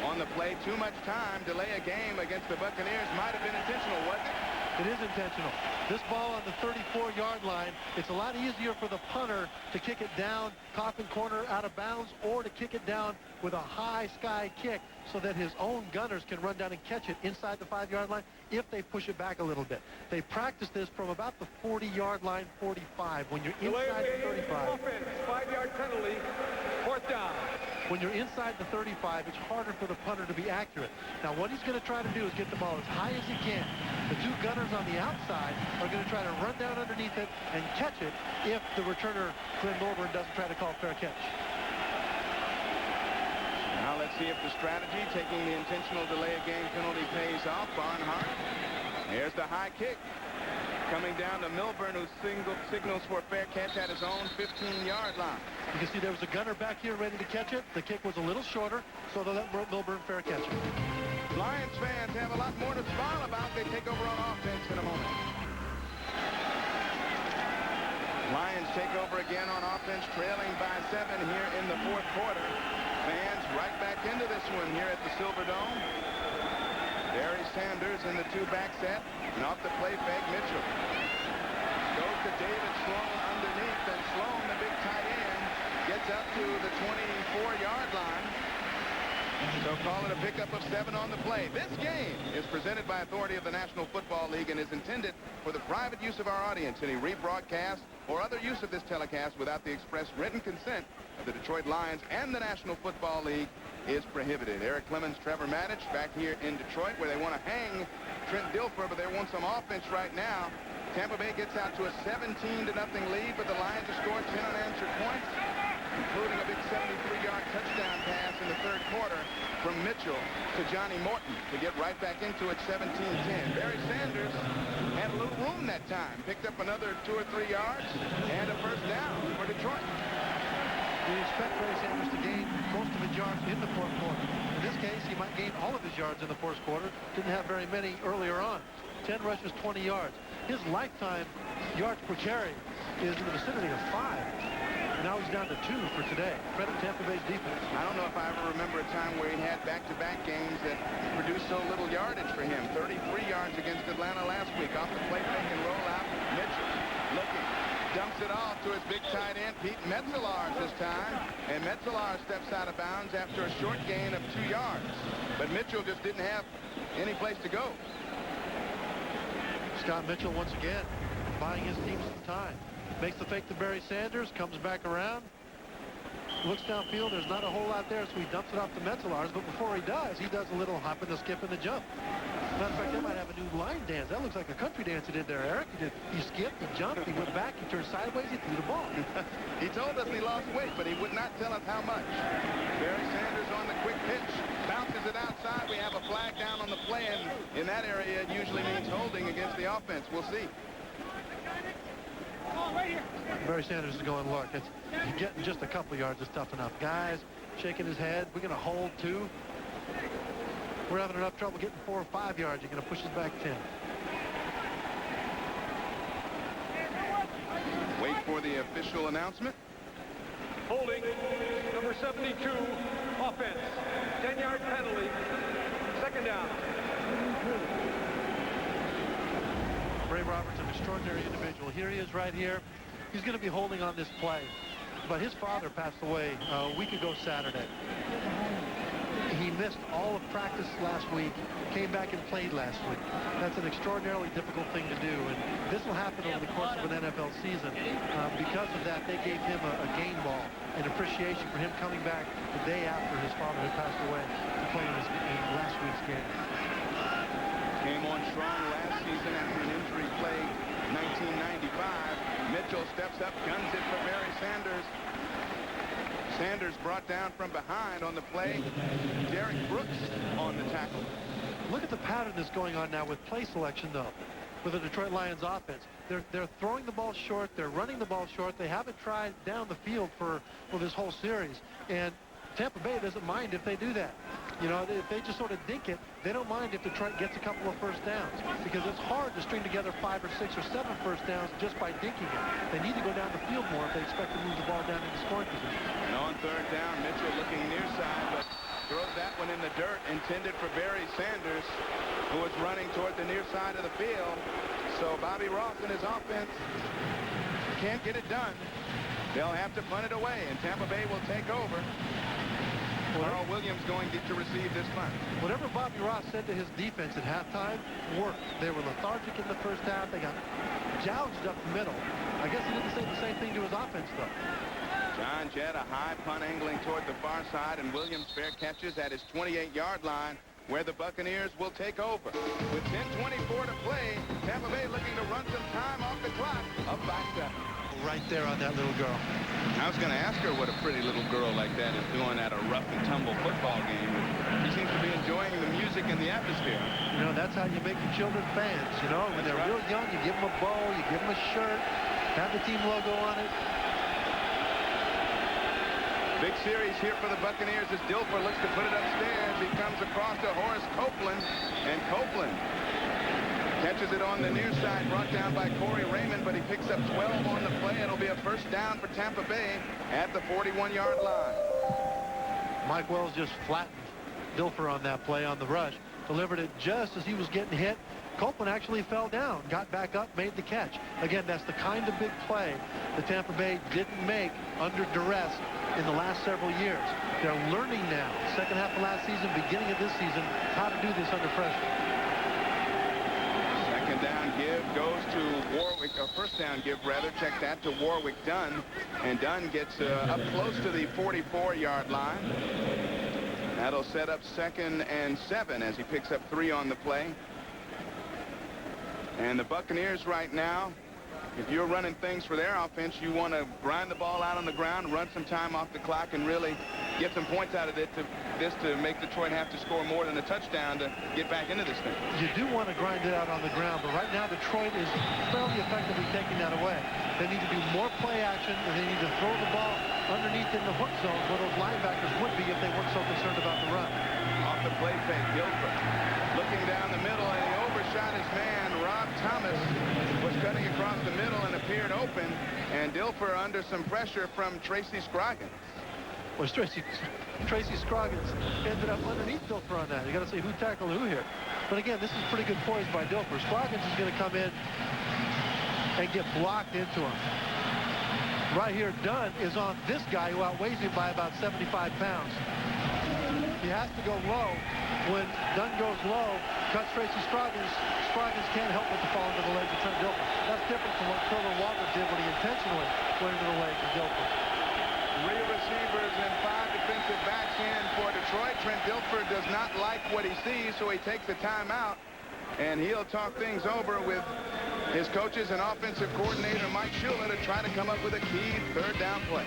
on the play. Too much time. Delay a game against the Buccaneers might have been intentional, wasn't it? It is intentional. This ball on the 34-yard line, it's a lot easier for the punter to kick it down, coffin corner out of bounds, or to kick it down with a high sky kick so that his own gunners can run down and catch it inside the 5-yard line if they push it back a little bit. They practice this from about the 40-yard line, 45. When you're inside the 35. Offense, 5-yard penalty, 4th down. When you're inside the 35, it's harder for the punter to be accurate. Now, what he's going to try to do is get the ball as high as he can. The two gunners on the outside are going to try to run down underneath it and catch it if the returner, Glenn Norburn, doesn't try to call fair catch. Now let's see if the strategy, taking the intentional delay of game penalty, pays off. Barnhart. Here's the high kick. Coming down to Milburn, who signals for a fair catch at his own 15-yard line. You can see there was a gunner back here ready to catch it. The kick was a little shorter, so they let Milburn fair catch it. Lions fans have a lot more to smile about. They take over on offense in a moment. Lions take over again on offense, trailing by 7 here in the 4th quarter. Fans right back into this one here at the Silverdome. Barry Sanders in the 2-back set, and off the play fake, Mitchell goes to David Sloan underneath, and Sloan, the big tight end, gets up to the 24-yard line. So call it a pickup of 7 on the play. This game is presented by authority of the National Football League and is intended for the private use of our audience. Any rebroadcast or other use of this telecast without the express written consent of the Detroit Lions and the National Football League is prohibited. Eric Clemens, Trevor Maddich back here in Detroit, where they want to hang Trent Dilfer, but they want some offense right now. Tampa Bay gets out to a 17-0 lead, but the Lions have scored 10 unanswered points, including a big 73-yard touchdown pass in the 3rd quarter from Mitchell to Johnnie Morton to get right back into it, 17-10. Barry Sanders had a little room that time, picked up another 2 or 3 yards and a first down for Detroit. We expect Barry Sanders to gain most of his yards in the 4th quarter. In this case, he might gain all of his yards in the 1st quarter. Didn't have very many earlier on. 10 rushes, 20 yards. His lifetime yards per carry is in the vicinity of 5. Now he's down to 2 for today. Credit Tampa Bay's defense. I don't know if I ever remember a time where he had back-to-back games that produced so little yardage for him. 33 yards against Atlanta last week. Off the play fake and roll out. Mitchell looking. Dumps it off to his big tight end, Pete Metzelaars this time. And Metzelaars steps out of bounds after a short gain of 2 yards. But Mitchell just didn't have any place to go. Scott Mitchell once again buying his team some time. Makes the fake to Barry Sanders, comes back around. looks downfield. There's not a whole lot there, so he dumps it off to Metzelars. But before he does a little hop and a skip and a jump. Matter of fact, they might have a new line dance. That looks like a country dance he did there, Eric. He skipped, he jumped, he went back, he turned sideways, he threw the ball. He told us he lost weight, but he would not tell us how much. Barry Sanders on the quick pitch. Bounces it outside. We have a flag down on the play, and in that area, it usually means holding against the offense. We'll see. Barry Sanders is going, look, getting just a couple yards is tough enough. Guys shaking his head. We're going to hold 2. We're having enough trouble getting 4 or 5 yards. You're going to push us back 10. Wait for the official announcement. Holding, number 72, offense. 10-yard penalty. Second down. Ray Roberts, an extraordinary individual. Here he is right here. He's going to be holding on this play. But his father passed away a week ago Saturday. He missed all of practice last week, came back and played last week. That's an extraordinarily difficult thing to do, and this will happen over the course of an NFL season. Because of that, they gave him a game ball, an appreciation for him coming back the day after his father had passed away to play in last week's game. Came on strong last season after an injury-plagued 1995. Mitchell steps up, guns it for Barry Sanders. Sanders brought down from behind on the play. Derek Brooks on the tackle. Look at the pattern that's going on now with play selection, though, with the Detroit Lions offense. They're throwing the ball short. They're running the ball short. They haven't tried down the field for this whole series. And Tampa Bay doesn't mind if they do that. You know, if they just sort of dink it, they don't mind if Detroit gets a couple of first downs, because it's hard to string together 5 or 6 or 7 first downs just by dinking it. They need to go down the field more if they expect to move the ball down into scoring position. And on third down, Mitchell looking near side, but throws that one in the dirt, intended for Barry Sanders, who was running toward the near side of the field. So Bobby Ross and his offense can't get it done. They'll have to punt it away, and Tampa Bay will take over. Carl Williams going to receive this punt. Whatever Bobby Ross said to his defense at halftime worked. They were lethargic in the first half. They got gouged up the middle. I guess he didn't say the same thing to his offense, though. John Jett, a high punt angling toward the far side, and Williams fair catches at his 28-yard line, where the Buccaneers will take over. With 10:24 to play, Tampa Bay looking to run some time off the clock, up by 7. Right there on that little girl. I was going to ask her what a pretty little girl like that is doing at a rough and tumble football game. She seems to be enjoying the music and the atmosphere. You know, that's how you make your children fans. You know, when they're real young, you give them a bow, you give them a shirt, have the team logo on it. Big series here for the Buccaneers as Dilfer looks to put it upstairs. He comes across to Horace Copeland, and Copeland catches it on the near side, brought down by Corey Raymond, but he picks up 12 on the play. It'll be a first down for Tampa Bay at the 41-yard line. Mike Wells just flattened Dilfer on that play on the rush, delivered it just as he was getting hit. Copeland actually fell down, got back up, made the catch. Again, that's the kind of big play that Tampa Bay didn't make under duress in the last several years. They're learning now, second half of last season, beginning of this season, how to do this under pressure. Second down give goes to Warwick, or first down give rather, check that, to Warrick Dunn. And Dunn gets up close to the 44-yard line. That'll set up 2nd and 7 as he picks up 3 on the play. And the Buccaneers right now, if you're running things for their offense, you want to grind the ball out on the ground, run some time off the clock, and really get some points out of it to make Detroit have to score more than a touchdown to get back into this thing. You do want to grind it out on the ground, but right now Detroit is fairly effectively taking that away. They need to do more play action, and they need to throw the ball underneath in the hook zone where those linebackers would be if they weren't so concerned about the run. Off the play fake, Gilbert looking down the middle, and he overshot his man. Rob Thomas was cutting across the middle and appeared open, and Dilfer under some pressure from Tracy Scroggins. Well, Tracy Scroggins ended up underneath Dilfer on that. You got to say who tackled who here. But again, this is pretty good poise by Dilfer. Scroggins is going to come in and get blocked into him. Right here, Dunn is on this guy who outweighs him by about 75 pounds. He has to go low. When Dunn goes low, cuts Tracy Scroggins. Scroggins can't help but to fall into the legs of Trent Dilfer. That's different from what Trevor Walker did when he intentionally went into the legs of Dilfer. Three receivers and 5 defensive backs in for Detroit. Trent Dilfer does not like what he sees, so he takes a timeout, and he'll talk things over with his coaches and offensive coordinator Mike Shula to try to come up with a key third down play.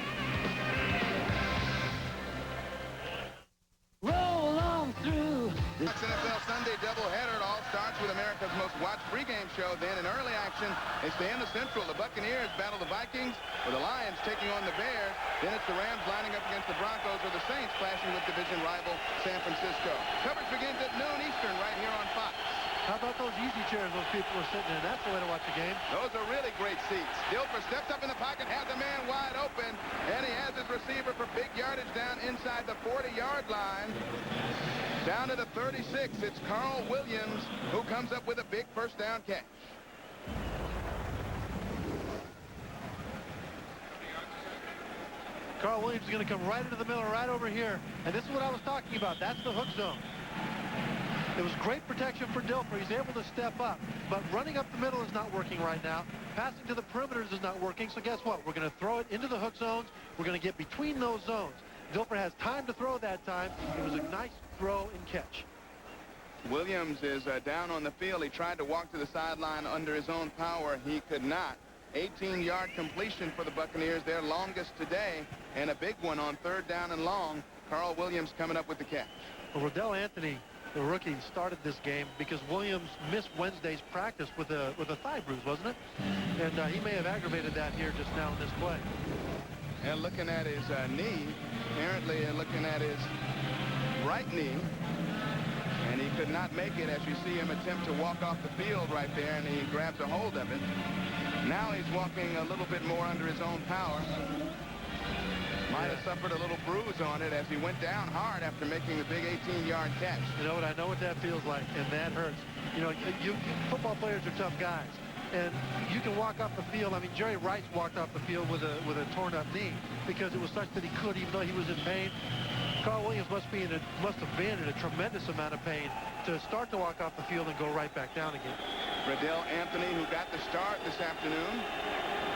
Roll on through. This NFL Sunday doubleheader. It all starts with America's most watched pregame show. Then in early action, they stay in the Central. The Buccaneers battle the Vikings, or the Lions taking on the Bears. Then it's the Rams lining up against the Broncos, or the Saints clashing with division rival San Francisco. Coverage begins at noon Eastern right here on Fox. How about those easy chairs those people are sitting in? That's the way to watch the game. Those are really great seats. Dilfer steps up in the pocket, has a man wide open, and he has his receiver for big yardage down inside the 40-yard line. Down to the 36, it's Carl Williams who comes up with a big first down catch. Carl Williams is going to come right into the middle, right over here. And this is what I was talking about. That's the hook zone. It was great protection for Dilfer. He's able to step up. But running up the middle is not working right now. Passing to the perimeters is not working. So guess what? We're going to throw it into the hook zones. We're going to get between those zones. Dilfer has time to throw that time. It was a nice throw and catch. Williams is down on the field. He tried to walk to the sideline under his own power. He could not. 18-yard completion for the Buccaneers, their longest today, and a big one on third down and long. Carl Williams coming up with the catch. Well, Rodell Anthony, the rookie, started this game because Williams missed Wednesday's practice with a thigh bruise, wasn't it? And he may have aggravated that here just now in this play. And looking at his knee, apparently looking at his right knee, and he could not make it as you see him attempt to walk off the field right there, and he grabs a hold of it. Now he's walking a little bit more under his own power. Might have suffered a little bruise on it as he went down hard after making the big 18-yard catch. You know what? I know what that feels like, and that hurts. You know, football players are tough guys, and you can walk off the field. I mean, Jerry Rice walked off the field with a torn-up knee because it was such that he could, even though he was in pain. Carl Williams must have been in a tremendous amount of pain to start to walk off the field and go right back down again. Rodell Anthony, who got the start this afternoon,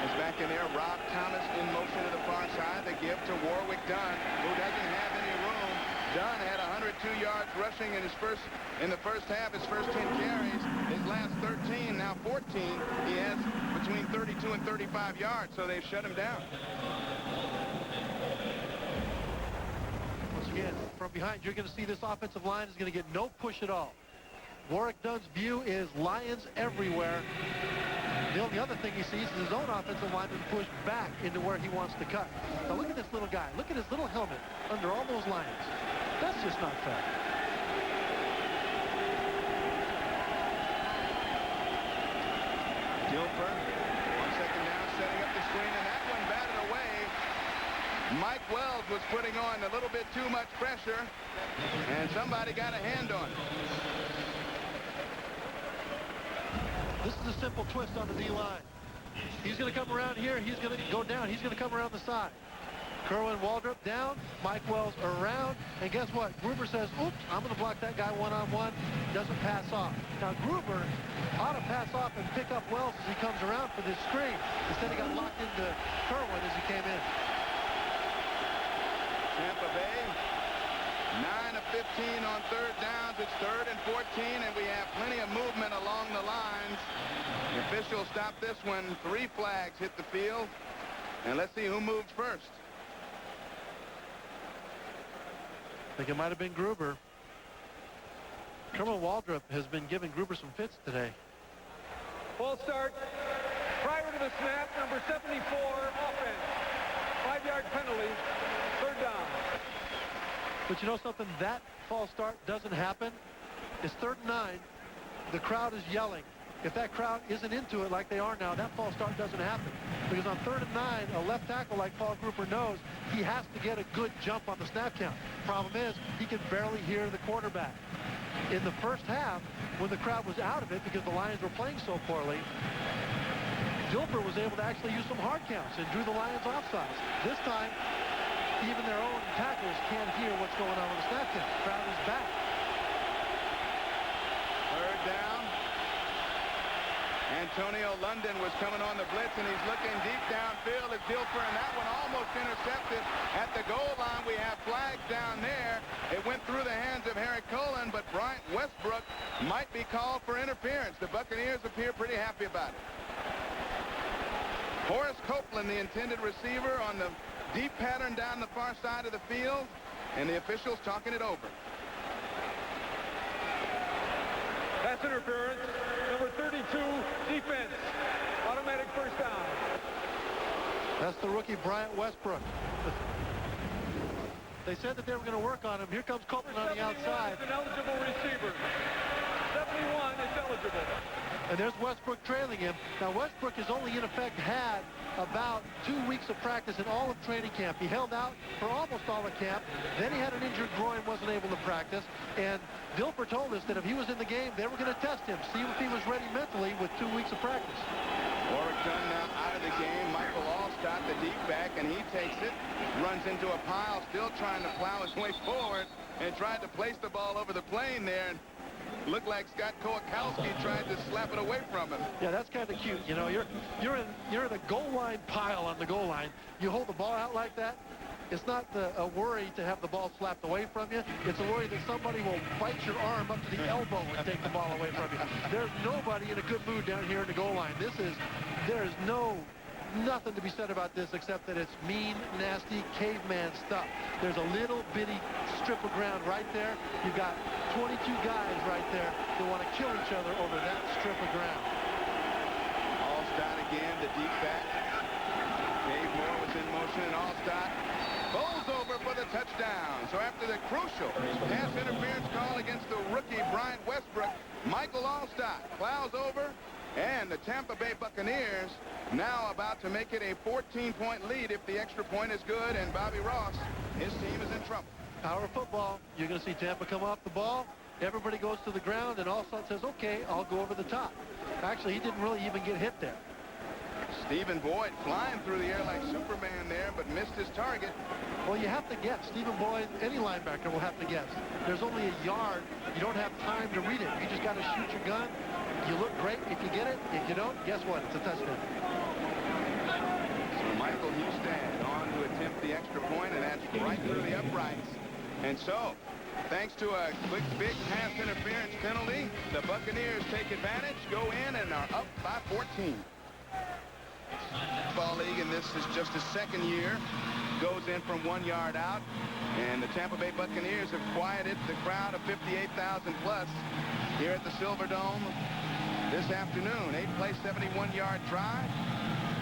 is back in there. Rob Thomas in motion to the far side. They give to Warrick Dunn, who doesn't have any room. Dunn had 102 yards rushing in the first half, his first 10 carries. His last 13, now 14, he has between 32 and 35 yards, so they've shut him down. Once again, from behind, you're going to see this offensive line is going to get no push at all. Warrick Dunn's view is Lions everywhere. The only other thing he sees is his own offensive lineman pushed back into where he wants to cut. Now look at this little guy. Look at his little helmet under all those lines. That's just not fair. Dilfer on second down, setting up the screen, and that one batted away. Mike Wells was putting on a little bit too much pressure, and somebody got a hand on it. This is a simple twist on the D-line. He's going to come around here. He's going to go down. He's going to come around the side. Kerwin Waldrop down. Mike Wells around. And guess what? Gruber says, oops, I'm going to block that guy one-on-one. Doesn't pass off. Now, Gruber ought to pass off and pick up Wells as he comes around for this screen. Instead, he got locked into Kerwin as he came in. Tampa Bay, 9 of 15 on third downs. It's 3rd and 14, and we have plenty of movement along the lines. The officials stop this one. 3 flags hit the field, and let's see who moves first. I think it might have been Gruber. Kerwin Waldrop has been giving Gruber some fits today. Full start. Prior to the snap, number 74, offense. 5-yard penalty, 3rd down. But you know something? That false start doesn't happen. It's 3rd and 9. The crowd is yelling. If that crowd isn't into it like they are now, that false start doesn't happen. Because on 3rd and 9, a left tackle like Paul Gruber knows he has to get a good jump on the snap count. Problem is, he can barely hear the quarterback. In the first half, when the crowd was out of it because the Lions were playing so poorly, Dilfer was able to actually use some hard counts and drew the Lions offsides. This time, even their own tackles can't hear what's going on with the snap count. The crowd is back. 3rd down. Antonio London was coming on the blitz, and he's looking deep downfield at Dilfer, and that one almost intercepted at the goal line. We have flags down there. It went through the hands of Harry Cullen, but Bryant Westbrook might be called for interference. The Buccaneers appear pretty happy about it. Horace Copeland, the intended receiver, on the deep pattern down the far side of the field, and the officials talking it over. Pass interference. Number 32, defense. Automatic first down. That's the rookie Bryant Westbrook. They said that they were going to work on him. Here comes Copeland on the outside. 71 is an eligible receiver. 71 is eligible. And there's Westbrook trailing him. Now, Westbrook has only, in effect, had about 2 weeks of practice in all of training camp. He held out for almost all of camp. Then he had an injured groin, wasn't able to practice. And Dilfer told us that if he was in the game, they were going to test him, see if he was ready mentally with 2 weeks of practice. Warrick Dunn now out of the game. Michael Allstott, the deep back, and he takes it, runs into a pile, still trying to plow his way forward, and tried to place the ball over the plane there. And looked like Scott Kowalski tried to slap it away from him. Yeah, that's kind of cute. You know, you're in a goal line pile on the goal line. You hold the ball out like that. It's not a worry to have the ball slapped away from you. It's a worry that somebody will bite your arm up to the elbow and take the ball away from you. There's nobody in a good mood down here in the goal line. There is nothing to be said about this except that it's mean, nasty, caveman stuff. There's a little bitty strip of ground right there. You've got 22 guys right there that want to kill each other over that strip of ground. Allstott again, the deep back. Dave Moore was in motion, and Allstott bowls over for the touchdown. So after the crucial pass interference call against the rookie Bryant Westbrook, Michael Allstott plows over, and the Tampa Bay Buccaneers now about to make it a 14-point lead if the extra point is good, and Bobby Ross, his team is in trouble. Power football. You're going to see Tampa come off the ball. Everybody goes to the ground, and Allstott says, okay, I'll go over the top. Actually, he didn't really even get hit there. Stephen Boyd flying through the air like Superman there, but missed his target. Well, you have to guess. Stephen Boyd, any linebacker will have to guess. There's only a yard. You don't have time to read it. You just got to shoot your gun. You look great if you get it. If you don't, guess what? It's a touchdown. So Michael Hustad on to attempt the extra point, and that's right through the uprights. And so, thanks to a quick, big pass interference penalty, the Buccaneers take advantage, go in, and are up by 14. Ball league, and this is just his second year. Goes in from 1 yard out, and the Tampa Bay Buccaneers have quieted the crowd of 58,000 plus here at the Silverdome this afternoon. 8-play, 71-yard drive,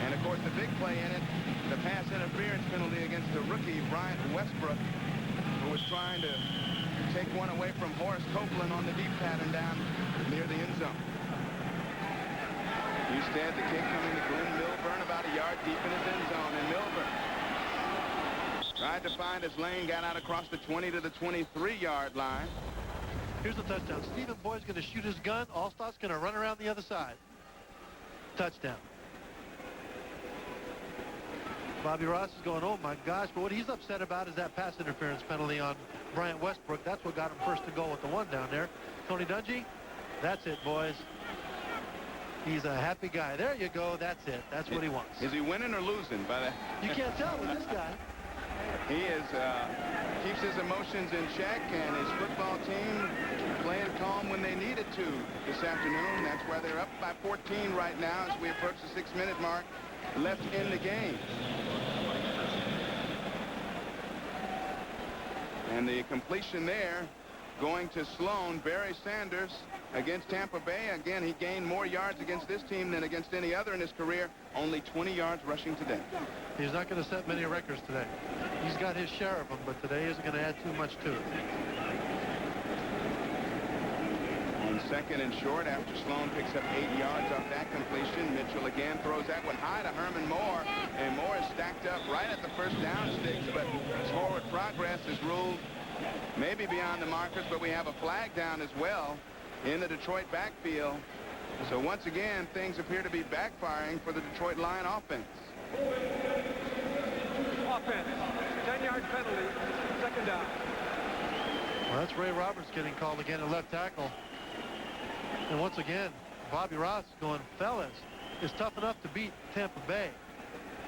and of course the big play in it, the pass interference penalty against the rookie Bryant Westbrook, who was trying to take one away from Horace Copeland on the deep pattern down near the end zone. Hustad, the kick coming to Glenn Milburn, about a yard deep in his end zone, and Milburn tried to find his lane, got out across the 20 to the 23-yard line. Here's the touchdown. Stephen Boyd's going to shoot his gun. Allstott's going to run around the other side. Touchdown. Bobby Ross is going, oh my gosh, but what he's upset about is that pass interference penalty on Bryant Westbrook. That's what got him first to goal with the one down there. Tony Dungy, that's it, boys. He's a happy guy. There you go. That's it. That's what he wants. Is he winning or losing by that? You can't tell with this guy. He is keeps his emotions in check, and his football team playing calm when they needed to this afternoon. That's why they're up by 14 right now as we approach the 6-minute mark left in the game. And the completion there going to Sloan. Barry Sanders against Tampa Bay. Again, he gained more yards against this team than against any other in his career. Only 20 yards rushing today. He's not going to set many records today. He's got his share of them, but today isn't going to add too much to it. On second and short, after Sloan picks up 8 yards off that completion, Mitchell again throws that one high to Herman Moore, and Moore is stacked up right at the first down sticks, but his forward progress is ruled maybe beyond the markers, but we have a flag down as well in the Detroit backfield. So once again, things appear to be backfiring for the Detroit Lion offense. Offense, 10-yard penalty, second down. Well, that's Ray Roberts getting called again at left tackle. And once again, Bobby Ross going, fellas, it's tough enough to beat Tampa Bay.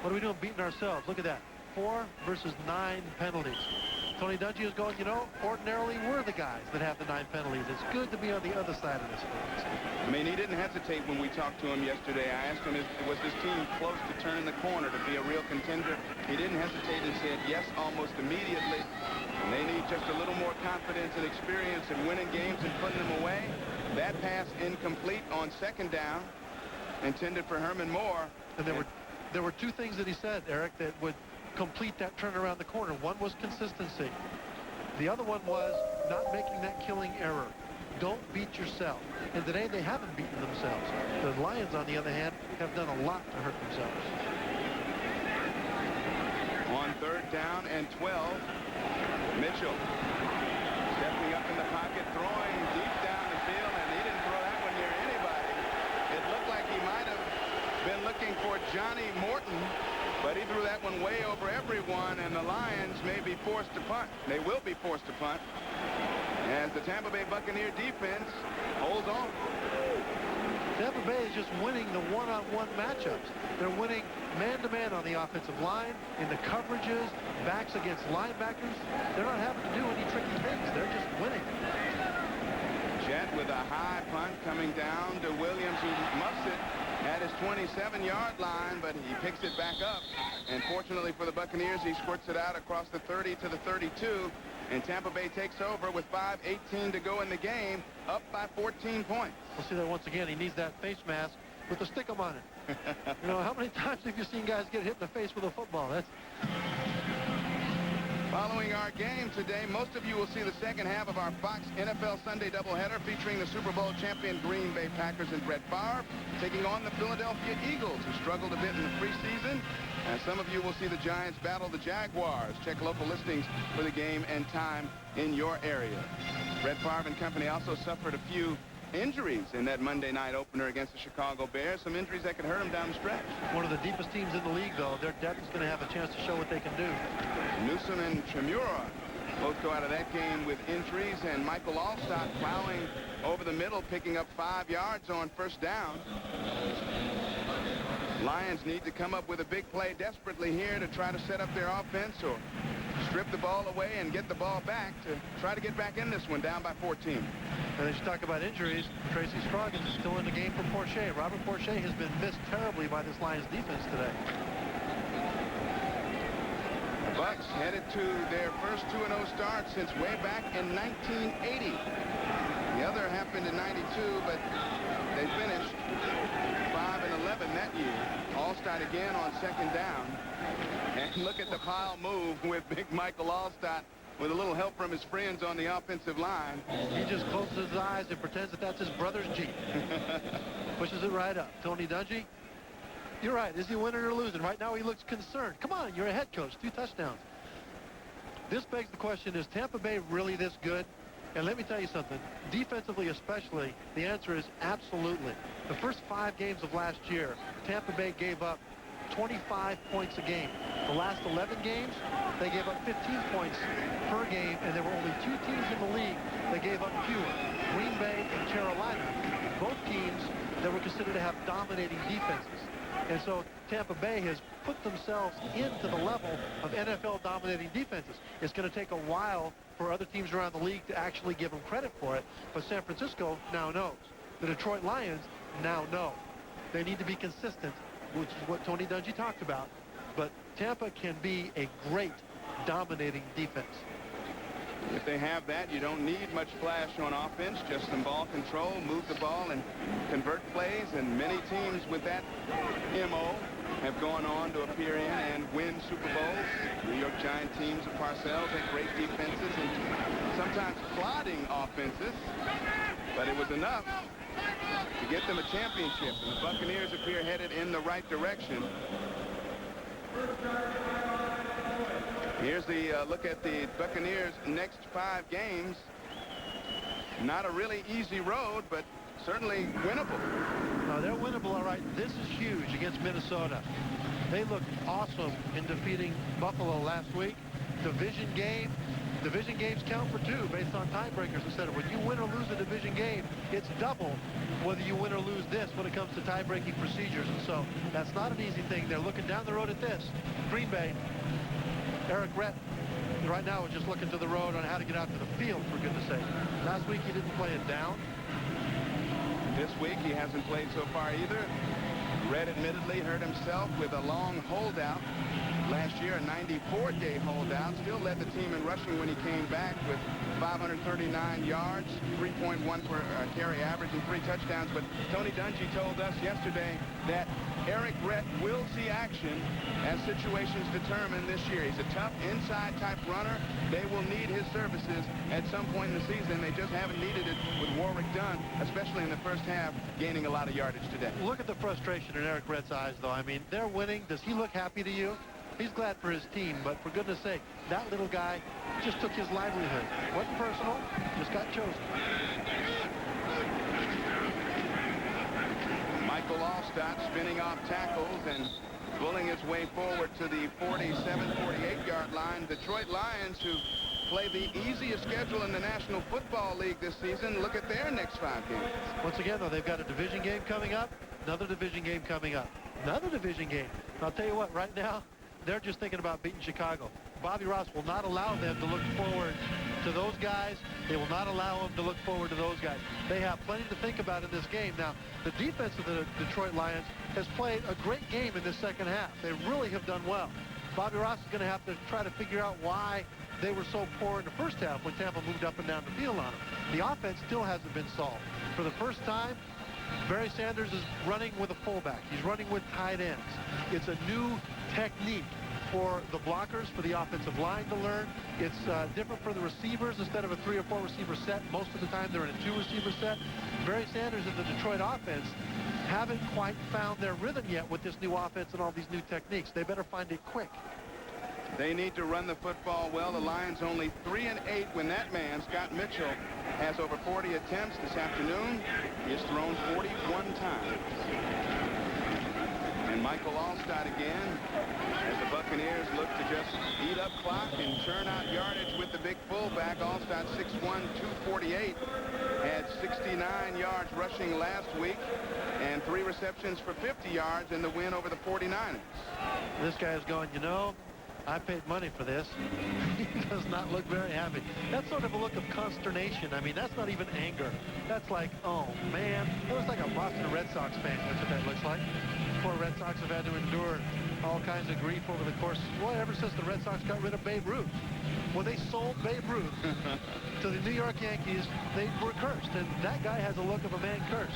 What are we doing beating ourselves? Look at that. 4 versus 9 penalties. Tony Dungy is going, you know, ordinarily we're the guys that have the 9 penalties. It's good to be on the other side of this, folks. I mean, he didn't hesitate when we talked to him yesterday. I asked him, was this team close to turning the corner to be a real contender? He didn't hesitate and said yes almost immediately. And they need just a little more confidence and experience in winning games and putting them away. That pass incomplete on second down, intended for Herman Moore. And there were 2 things that he said, Eric, that would complete that turn around the corner. One was consistency. The other one was not making that killing error. Don't beat yourself. And today they haven't beaten themselves. The Lions, on the other hand, have done a lot to hurt themselves. On third down and 12, Mitchell stepping up in the pocket, throwing deep down the field, and he didn't throw that one near anybody. It looked like he might have been looking for Johnnie Morton, but he threw that one way over everyone, and the Lions may be forced to punt. They will be forced to punt as the Tampa Bay Buccaneer defense holds on. Tampa Bay is just winning the one-on-one matchups. They're winning man-to-man on the offensive line, in the coverages, backs against linebackers. They're not having to do any tricky things. They're just winning. Jet with a high punt coming down to Williams, who muffs it at his 27-yard line, but he picks it back up. And fortunately for the Buccaneers, he squirts it out across the 30 to the 32. And Tampa Bay takes over with 5:18 to go in the game, up by 14 points. We'll see that once again. He needs that face mask with the stickum on it. You know, how many times have you seen guys get hit in the face with a football? That's... Following our game today, most of you will see the second half of our Fox NFL Sunday doubleheader featuring the Super Bowl champion Green Bay Packers and Brett Favre taking on the Philadelphia Eagles, who struggled a bit in the preseason. And some of you will see the Giants battle the Jaguars. Check local listings for the game and time in your area. Brett Favre and company also suffered a few injuries in that Monday night opener against the Chicago Bears. Some injuries that could hurt them down the stretch. One of the deepest teams in the league, though. Their depth is going to have a chance to show what they can do. Newsom and Chimura both go out of that game with injuries, and Michael Allstott plowing over the middle, picking up 5 yards on first down. Lions need to come up with a big play desperately here to try to set up their offense or strip the ball away and get the ball back to try to get back in this one, down by 14. And as you talk about injuries, Tracy Scroggins is still in the game for Porsche. Robert Porsche has been missed terribly by this Lions defense today. The Bucs headed to their first 2-0 start since way back in 1980. The other happened in 92, but they finished 5-11 that year. Allstott again on second down. And look at the pile move with big Michael Allstott with a little help from his friends on the offensive line. He just closes his eyes and pretends that that's his brother's Jeep. Pushes it right up. Tony Dungy, you're right. Is he winning or losing? Right now he looks concerned. Come on, you're a head coach. 2 touchdowns. This begs the question, is Tampa Bay really this good? And let me tell you something. Defensively especially, the answer is absolutely. The first 5 games of last year, Tampa Bay gave up 25 points a game. The last 11 games, they gave up 15 points per game, and there were only 2 teams in the league that gave up fewer, Green Bay and Carolina, both teams that were considered to have dominating defenses. And so Tampa Bay has put themselves into the level of NFL dominating defenses. It's going to take a while for other teams around the league to actually give them credit for it, but San Francisco now knows. The Detroit Lions now know. They need to be consistent, which is what Tony Dungy talked about. But Tampa can be a great dominating defense. If they have that, you don't need much flash on offense, just some ball control, move the ball, and convert plays. And many teams with that MO have gone on to appear in and win Super Bowls. New York Giant teams of Parcells had great defenses and sometimes plodding offenses, but it was enough to get them a championship. And the Buccaneers appear headed in the right direction. Here's the look at the Buccaneers' next 5 games. Not a really easy road, but certainly winnable. They're winnable, all right. This is huge against Minnesota. They looked awesome in defeating Buffalo last week. Division game. Division games count for 2 based on tiebreakers instead of when you win or lose a division game, it's double whether you win or lose this when it comes to tie-breaking procedures. And so that's not an easy thing. They're looking down the road at this. Green Bay, Eric Rett right now is just looking to the road on how to get out to the field, for goodness sake. Last week he didn't play it down. This week he hasn't played so far either. Redd admittedly hurt himself with a long holdout. Last year, a 94-day holdout. Still led the team in rushing when he came back with 539 yards, 3.1 per carry average, and 3 touchdowns. But Tony Dungy told us yesterday that Eric Rett will see action as situations determine this year. He's a tough inside-type runner. They will need his services at some point in the season. They just haven't needed it with Warrick Dunn, especially in the first half, gaining a lot of yardage today. Look at the frustration in Eric Rett's eyes, though. I mean, they're winning. Does he look happy to you? He's glad for his team, but for goodness sake, that little guy just took his livelihood. Wasn't personal, just got chosen. Michael Allstott spinning off tackles and pulling his way forward to the 47-48-yard line. Detroit Lions, who play the easiest schedule in the National Football League this season, look at their next 5 games. Once again, though, they've got a division game coming up, another division game coming up, another division game. And I'll tell you what, right now, they're just thinking about beating Chicago. Bobby Ross will not allow them to look forward to those guys. They will not allow them to look forward to those guys. They have plenty to think about in this game. Now, the defense of the Detroit Lions has played a great game in this second half. They really have done well. Bobby Ross is going to have to try to figure out why they were so poor in the first half when Tampa moved up and down the field on them. The offense still hasn't been solved. For the first time, Barry Sanders is running with a fullback. He's running with tight ends. It's a new technique for the blockers, for the offensive line to learn. It's different for the receivers. Instead of a 3 or 4 receiver set, most of the time they're in a 2 receiver set. Barry Sanders and the Detroit offense haven't quite found their rhythm yet with this new offense and all these new techniques. They better find it quick. They need to run the football well. The Lions only 3-8 when that man, Scott Mitchell, has over 40 attempts this afternoon. He has thrown 41 times. And Michael Allstott again, as the Buccaneers look to just eat up clock and churn out yardage with the big fullback. Allstott 6'1", 248, had 69 yards rushing last week and 3 receptions for 50 yards in the win over the 49ers. This guy is going, you know, I paid money for this. He does not look very happy. That's sort of a look of consternation. I mean, that's not even anger. That's like, oh, man. That looks like a Boston Red Sox fan. That's what that looks like. Poor Red Sox have had to endure all kinds of grief over the course, well, ever since the Red Sox got rid of Babe Ruth. When they sold Babe Ruth to the New York Yankees, they were cursed. And that guy has a look of a man cursed.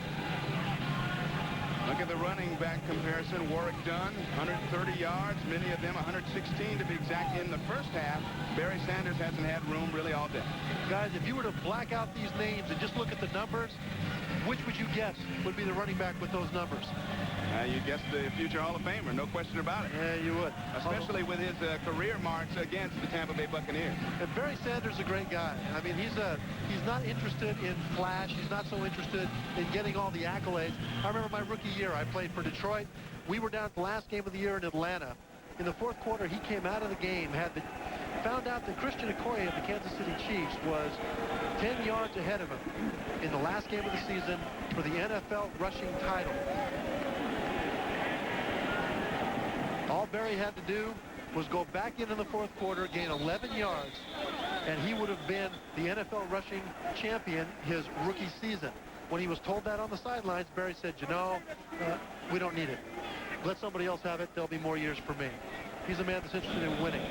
Look at the running back comparison. Warrick Dunn, 130 yards, many of them 116 to be exact in the first half. Barry Sanders hasn't had room really all day. Guys, if you were to black out these names and just look at the numbers, which would you guess would be the running back with those numbers? You guess the future Hall of Famer, no question about it. Yeah, you would. Especially with his career marks against the Tampa Bay Buccaneers. And Barry Sanders is a great guy. I mean, he's not interested in flash. He's not so interested in getting all the accolades. I remember my rookie year, I played for Detroit. We were down at the last game of the year in Atlanta. In the fourth quarter, he came out of the game, found out that Christian Okoye of the Kansas City Chiefs was 10 yards ahead of him in the last game of the season for the NFL rushing title. All Barry had to do was go back into the fourth quarter, gain 11 yards, and he would have been the NFL rushing champion his rookie season. When he was told that on the sidelines, Barry said, you know, we don't need it. Let somebody else have it. There'll be more years for me. He's a man that's interested in winning.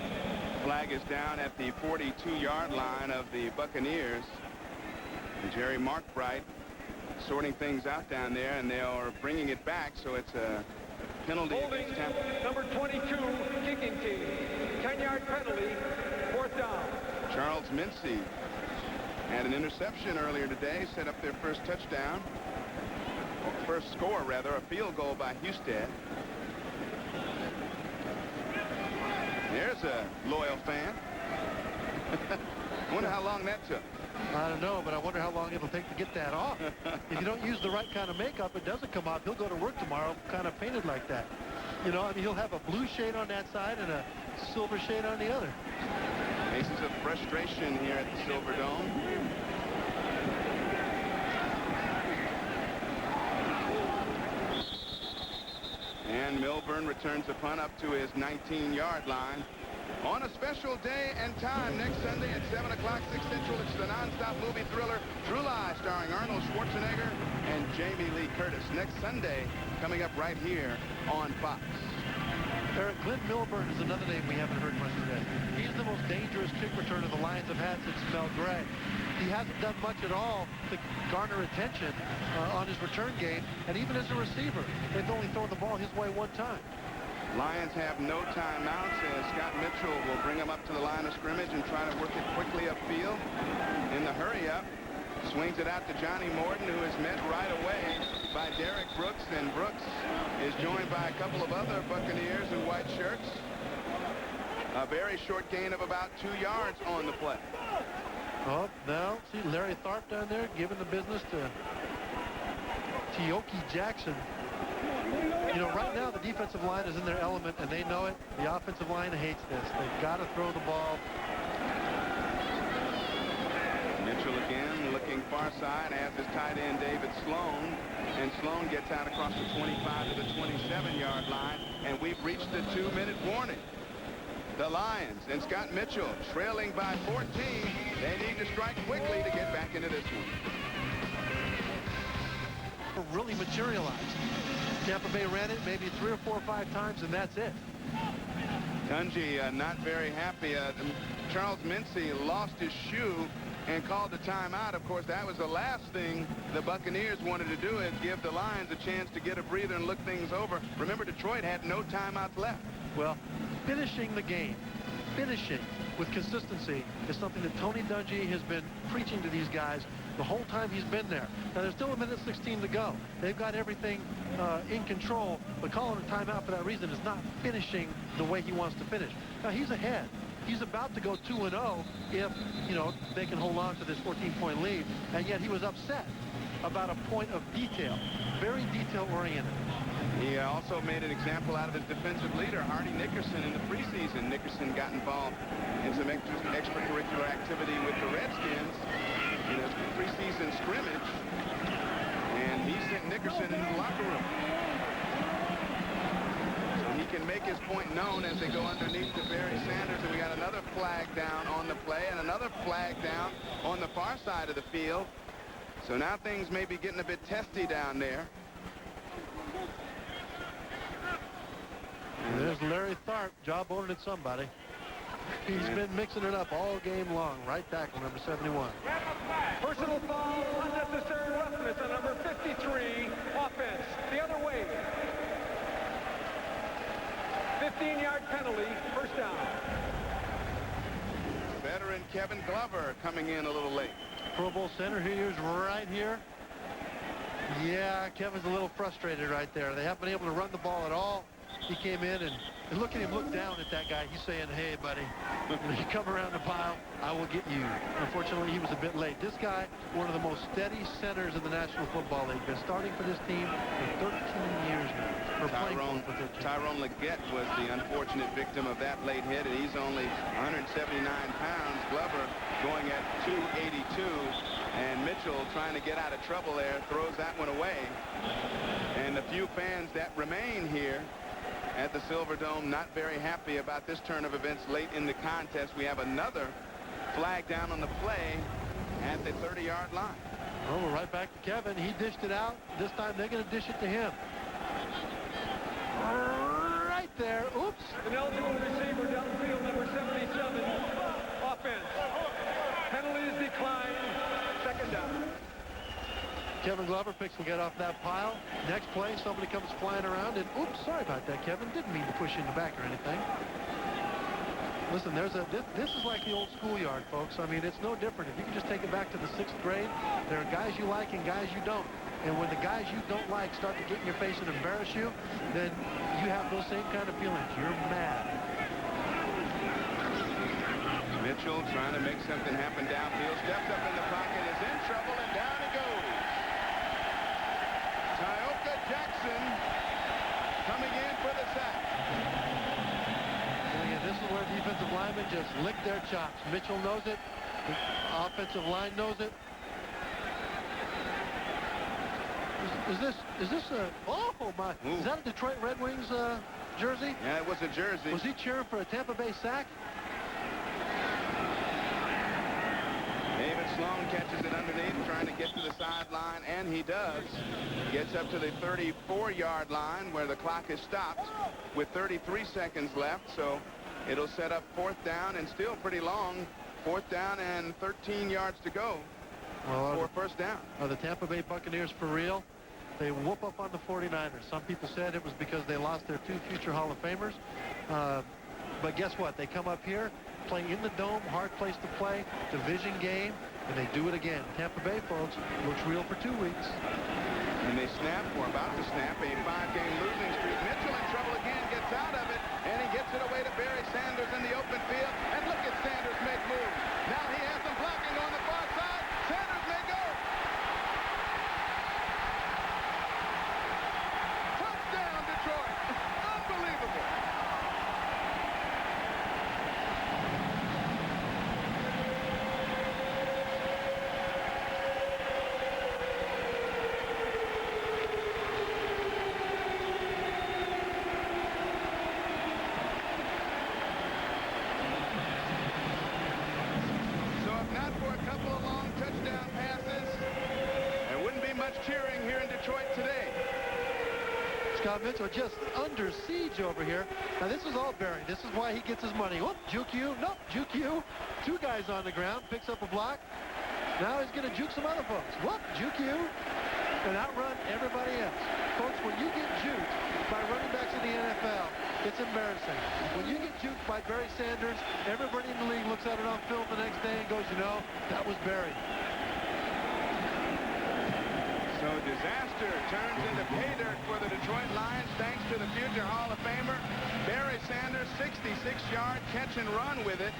Flag is down at the 42-yard line of the Buccaneers. And Jerry Markbright sorting things out down there, and they are bringing it back, so it's a penalty Holding against Tampa. number 22, kicking team. 10-yard penalty, 4th down. Charles Mincy had an interception earlier today, set up their first touchdown. First score, rather, a field goal by Husted. There's a loyal fan. I wonder how long that took. I don't know, but I wonder how long it'll take to get that off. If you don't use the right kind of makeup, it doesn't come off. He'll go to work tomorrow kind of painted like that. You know, I mean, he'll have a blue shade on that side and a silver shade on the other. Faces of frustration here at the Silverdome. And Milburn returns the punt up to his 19-yard line. On a special day and time next Sunday at 7 o'clock, 6 Central, it's the nonstop movie thriller True Lies, starring Arnold Schwarzenegger and Jamie Lee Curtis. Next Sunday, coming up right here on Fox. Eric, Glenn Milburn is another name we haven't heard much today. He's the most dangerous kick returner the Lions have had since Mel Gray. He hasn't done much at all to garner attention on his return game, and even as a receiver, they've only thrown the ball his way one time. Lions have no timeouts as Scott Mitchell will bring him up to the line of scrimmage and try to work it quickly upfield. In the hurry-up, swings it out to Johnnie Morton, who is met right away by Derek Brooks, and Brooks is joined by a couple of other Buccaneers in white shirts. A very short gain of about 2 yards on the play. Oh, now, see Larry Tharp down there giving the business to Teoki Jackson. You know, right now the defensive line is in their element, and they know it. The offensive line hates this. They've got to throw the ball. Mitchell again looking far side, as is tight end David Sloan. And Sloan gets out across the 25 to the 27-yard line, and we've reached the 2-minute warning. The Lions and Scott Mitchell trailing by 14. They need to strike quickly to get back into this one. Really materialized. Tampa Bay ran it maybe 3 or 4 or 5 times, and that's it. Dungy not very happy. Charles Mincy lost his shoe and called the timeout. Of course, that was the last thing the Buccaneers wanted to do, is give the Lions a chance to get a breather and look things over. Remember, Detroit had no timeouts left. Well, finishing the game, finishing with consistency is something that Tony Dungy has been preaching to these guys the whole time he's been there. Now, there's still 1:16 to go. They've got everything in control, but calling a timeout for that reason is not finishing the way he wants to finish. Now, he's ahead. He's about to go 2-0 if, you know, they can hold on to this 14-point lead, and yet he was upset about a point of detail. Very detail-oriented. He also made an example out of his defensive leader, Hardy Nickerson, in the preseason. Nickerson got involved in some extracurricular activity with the Redskins in a preseason scrimmage, and he sent Nickerson into the locker room. So he can make his point known as they go underneath to Barry Sanders, and we got another flag down on the play and another flag down on the far side of the field. So now things may be getting a bit testy down there. And there's Larry Tharp, jawboning at somebody. He's been mixing it up all game long. Right tackle, number 71. Personal foul, unnecessary roughness on number 53, offense. The other way. 15-yard penalty, first down. Veteran Kevin Glover coming in a little late. Pro Bowl center, he is right here. Yeah, Kevin's a little frustrated right there. They haven't been able to run the ball at all. He came in and look at him look down at that guy. He's saying, hey, buddy, when you come around the pile, I will get you. Unfortunately, he was a bit late. This guy, one of the most steady centers in the National Football League, been starting for this team for 13 years now. Tyrone Leggett was the unfortunate victim of that late hit, and he's only 179 pounds. Glover going at 282, and Mitchell, trying to get out of trouble there, throws that one away. And the few fans that remain here at the Silverdome not very happy about this turn of events late in the contest. We have another flag down on the play at the 30-yard line. Oh, we're right back to Kevin. He dished it out. This time they're going to dish it to him. Right there. Oops. An eligible receiver downfield, number 77, offense. Penalty is declined, second down. Kevin Glover picks and get off that pile. Next play, somebody comes flying around, and oops, sorry about that, Kevin. Didn't mean to push you in the back or anything. Listen, this is like the old schoolyard, folks. I mean, it's no different. If you can just take it back to the 6th grade, there are guys you like and guys you don't. And when the guys you don't like start to get in your face and embarrass you, then you have those same kind of feelings. You're mad. Mitchell trying to make something happen downfield. Steps up in the pocket, is in trouble, and down he goes. Jackson coming in for the sack. Doing and this is where defensive linemen just lick their chops. Mitchell knows it. The offensive line knows it. Is this a, oh my, Ooh. is that a Detroit Red Wings jersey? Yeah, it was a jersey. Was he cheering for a Tampa Bay sack? David Sloan catches it underneath, trying to get to the sideline, and he does. Gets up to the 34-yard line where the clock is stopped with 33 seconds left, so it'll set up 4th down and still pretty long. 4th down and 13 yards to go for 1st down. Are the Tampa Bay Buccaneers for real? They whoop up on the 49ers. Some people said it was because they lost their 2 future Hall of Famers. But guess what? They come up here, play in the Dome, hard place to play, division game, and they do it again. Tampa Bay, folks, looks real for 2 weeks. And they snap, or about to snap, a 5-game losing streak. Mitchell in trouble again, gets out of it, and he gets it away to Barry Sanders in the open field. And look at Sanders make moves. Now he has some blocking on the far side. Sanders may go. Touchdown, Detroit. Unbelievable. Cheering here in Detroit today. Scott Mitchell just under siege over here. Now this is all Barry. This is why he gets his money. Whoop, juke you. Nope, juke you. 2 guys on the ground, picks up a block. Now he's going to juke some other folks. Whoop, juke you. And outrun everybody else. Folks, when you get juked by running backs in the NFL, it's embarrassing. When you get juked by Barry Sanders, everybody in the league looks at it on film the next day and goes, you know, that was Barry. So disaster turns into pay dirt for the Detroit Lions thanks to the future Hall of Famer Barry Sanders. 66-yard catch and run with it.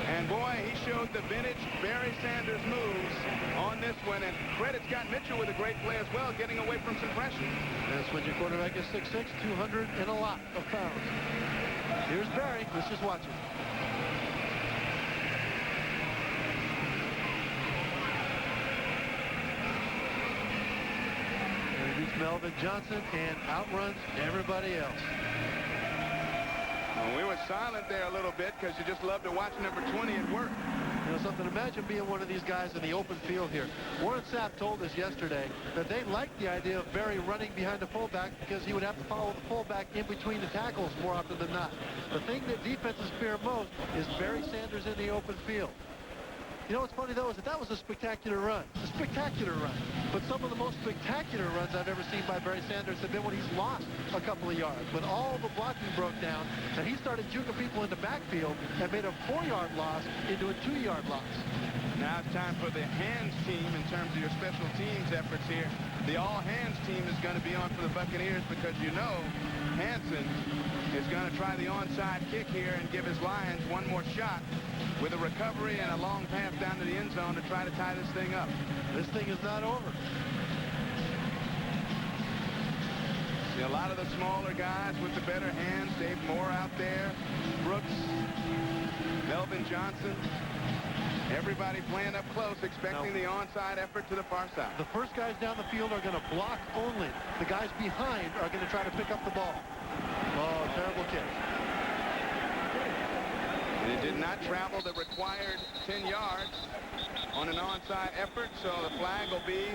And boy, he showed the vintage Barry Sanders moves on this one. And credit Scott Mitchell with a great play as well, getting away from some pressure. That's when your quarterback is 6'6", 200 and a lot of pounds. Here's Barry. Let's just watch it. Melvin Johnson and outruns everybody else. Well, we were silent there a little bit because you just love to watch number 20 at work. You know something, imagine being one of these guys in the open field here. Warren Sapp told us yesterday that they liked the idea of Barry running behind the fullback because he would have to follow the fullback in between the tackles more often than not. The thing that defenses fear most is Barry Sanders in the open field. You know what's funny, though, is that was a spectacular run. A spectacular run. But some of the most spectacular runs I've ever seen by Barry Sanders have been when he's lost a couple of yards. When all the blocking broke down, and he started juking people in the backfield and made a 4-yard loss into a 2-yard loss. Now it's time for the hands team in terms of your special teams efforts here. The all-hands team is going to be on for the Buccaneers because you know Hansen is going to try the onside kick here and give his Lions one more shot with a recovery and a long pass down to the end zone to try to tie this thing up. This thing is not over. See a lot of the smaller guys with the better hands. Dave Moore out there, Brooks, Melvin Johnson. Everybody playing up close, expecting the onside effort to the far side. The first guys down the field are going to block only. The guys behind are going to try to pick up the ball. Oh, terrible kick. And it did not travel the required 10 yards on an onside effort, so the flag will be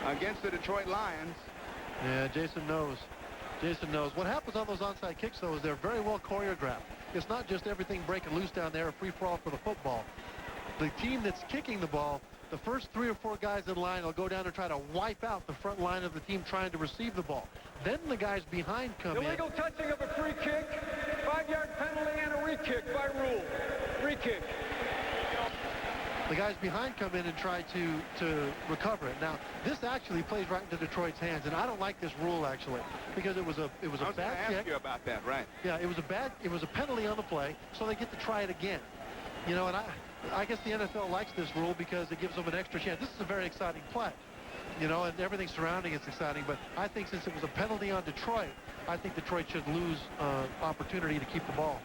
against the Detroit Lions. Yeah, Jason knows. Jason knows. What happens on those onside kicks, though, is they're very well choreographed. It's not just everything breaking loose down there, a free-for-all for the football. The team that's kicking the ball, the first 3 or 4 guys in line will go down and try to wipe out the front line of the team trying to receive the ball. Then the guys behind come in. Illegal touching of a free kick, 5-yard penalty, and a re-kick by rule. Re-kick. The guys behind come in and try to recover it. Now, this actually plays right into Detroit's hands, and I don't like this rule actually because it was a bad kick. I was going to ask you about that, right? Yeah, it was a penalty on the play, so they get to try it again. You know, and I guess the NFL likes this rule because it gives them an extra chance. This is a very exciting play, you know, and everything surrounding it's exciting. But I think since it was a penalty on Detroit, I think Detroit should lose opportunity to keep the ball.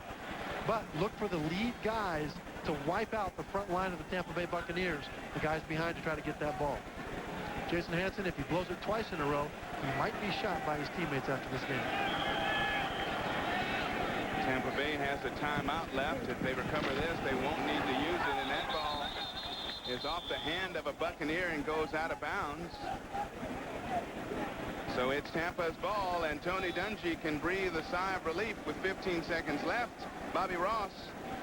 But look for the lead guys to wipe out the front line of the Tampa Bay Buccaneers, the guys behind to try to get that ball. Jason Hansen, if he blows it twice in a row, he might be shot by his teammates after this game. Tampa Bay has a timeout left. If they recover this, they won't need to use it, and that ball is off the hand of a Buccaneer and goes out of bounds. So it's Tampa's ball, and Tony Dungy can breathe a sigh of relief with 15 seconds left. Bobby Ross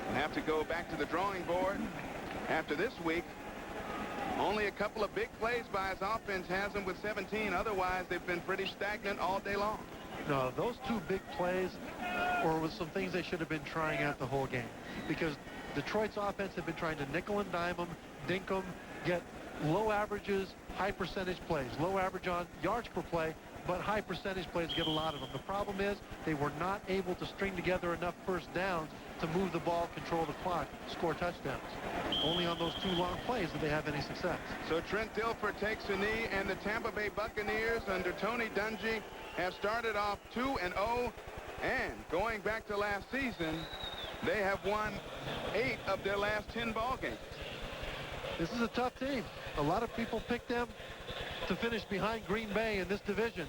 will have to go back to the drawing board after this week. Only a couple of big plays by his offense has him with 17. Otherwise, they've been pretty stagnant all day long. No, those two big plays were some things they should have been trying out the whole game, because Detroit's offense had been trying to nickel and dime them, dink them, get low averages, high percentage plays. Low average on yards per play, but high percentage plays, get a lot of them. The problem is they were not able to string together enough first downs to move the ball, control the clock, score touchdowns. Only on those two long plays did they have any success. So Trent Dilfer takes a knee, and the Tampa Bay Buccaneers under Tony Dungy have started off 2-0, and going back to last season, they have won 8 of their last 10 ball games. This is a tough team. A lot of people picked them to finish behind Green Bay in this division.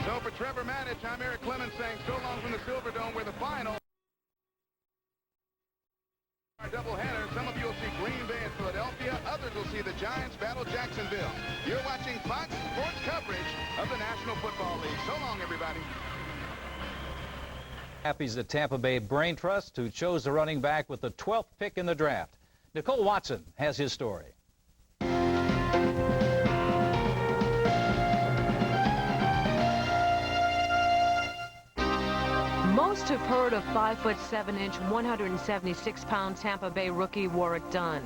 So for Trevor Maddich, I'm Eric Clemens saying so long from the Silverdome, where the final our doubleheader. Some of you will see Green Bay and Philadelphia. Others will see the Giants battle Jacksonville. You're watching Fox Sports coverage of the National Football League. So long, everybody. Happy is the Tampa Bay Brain Trust, who chose the running back with the 12th pick in the draft. Nicole Watson has his story. Most have heard of 5'7" 176-pound Tampa Bay rookie Warrick Dunn.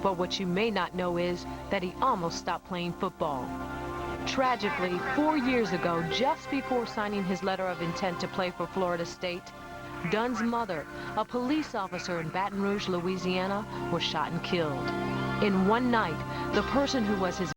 But what you may not know is that he almost stopped playing football. Tragically, 4 years ago, just before signing his letter of intent to play for Florida State, Dunn's mother, a police officer in Baton Rouge, Louisiana, was shot and killed. In one night, the person who was his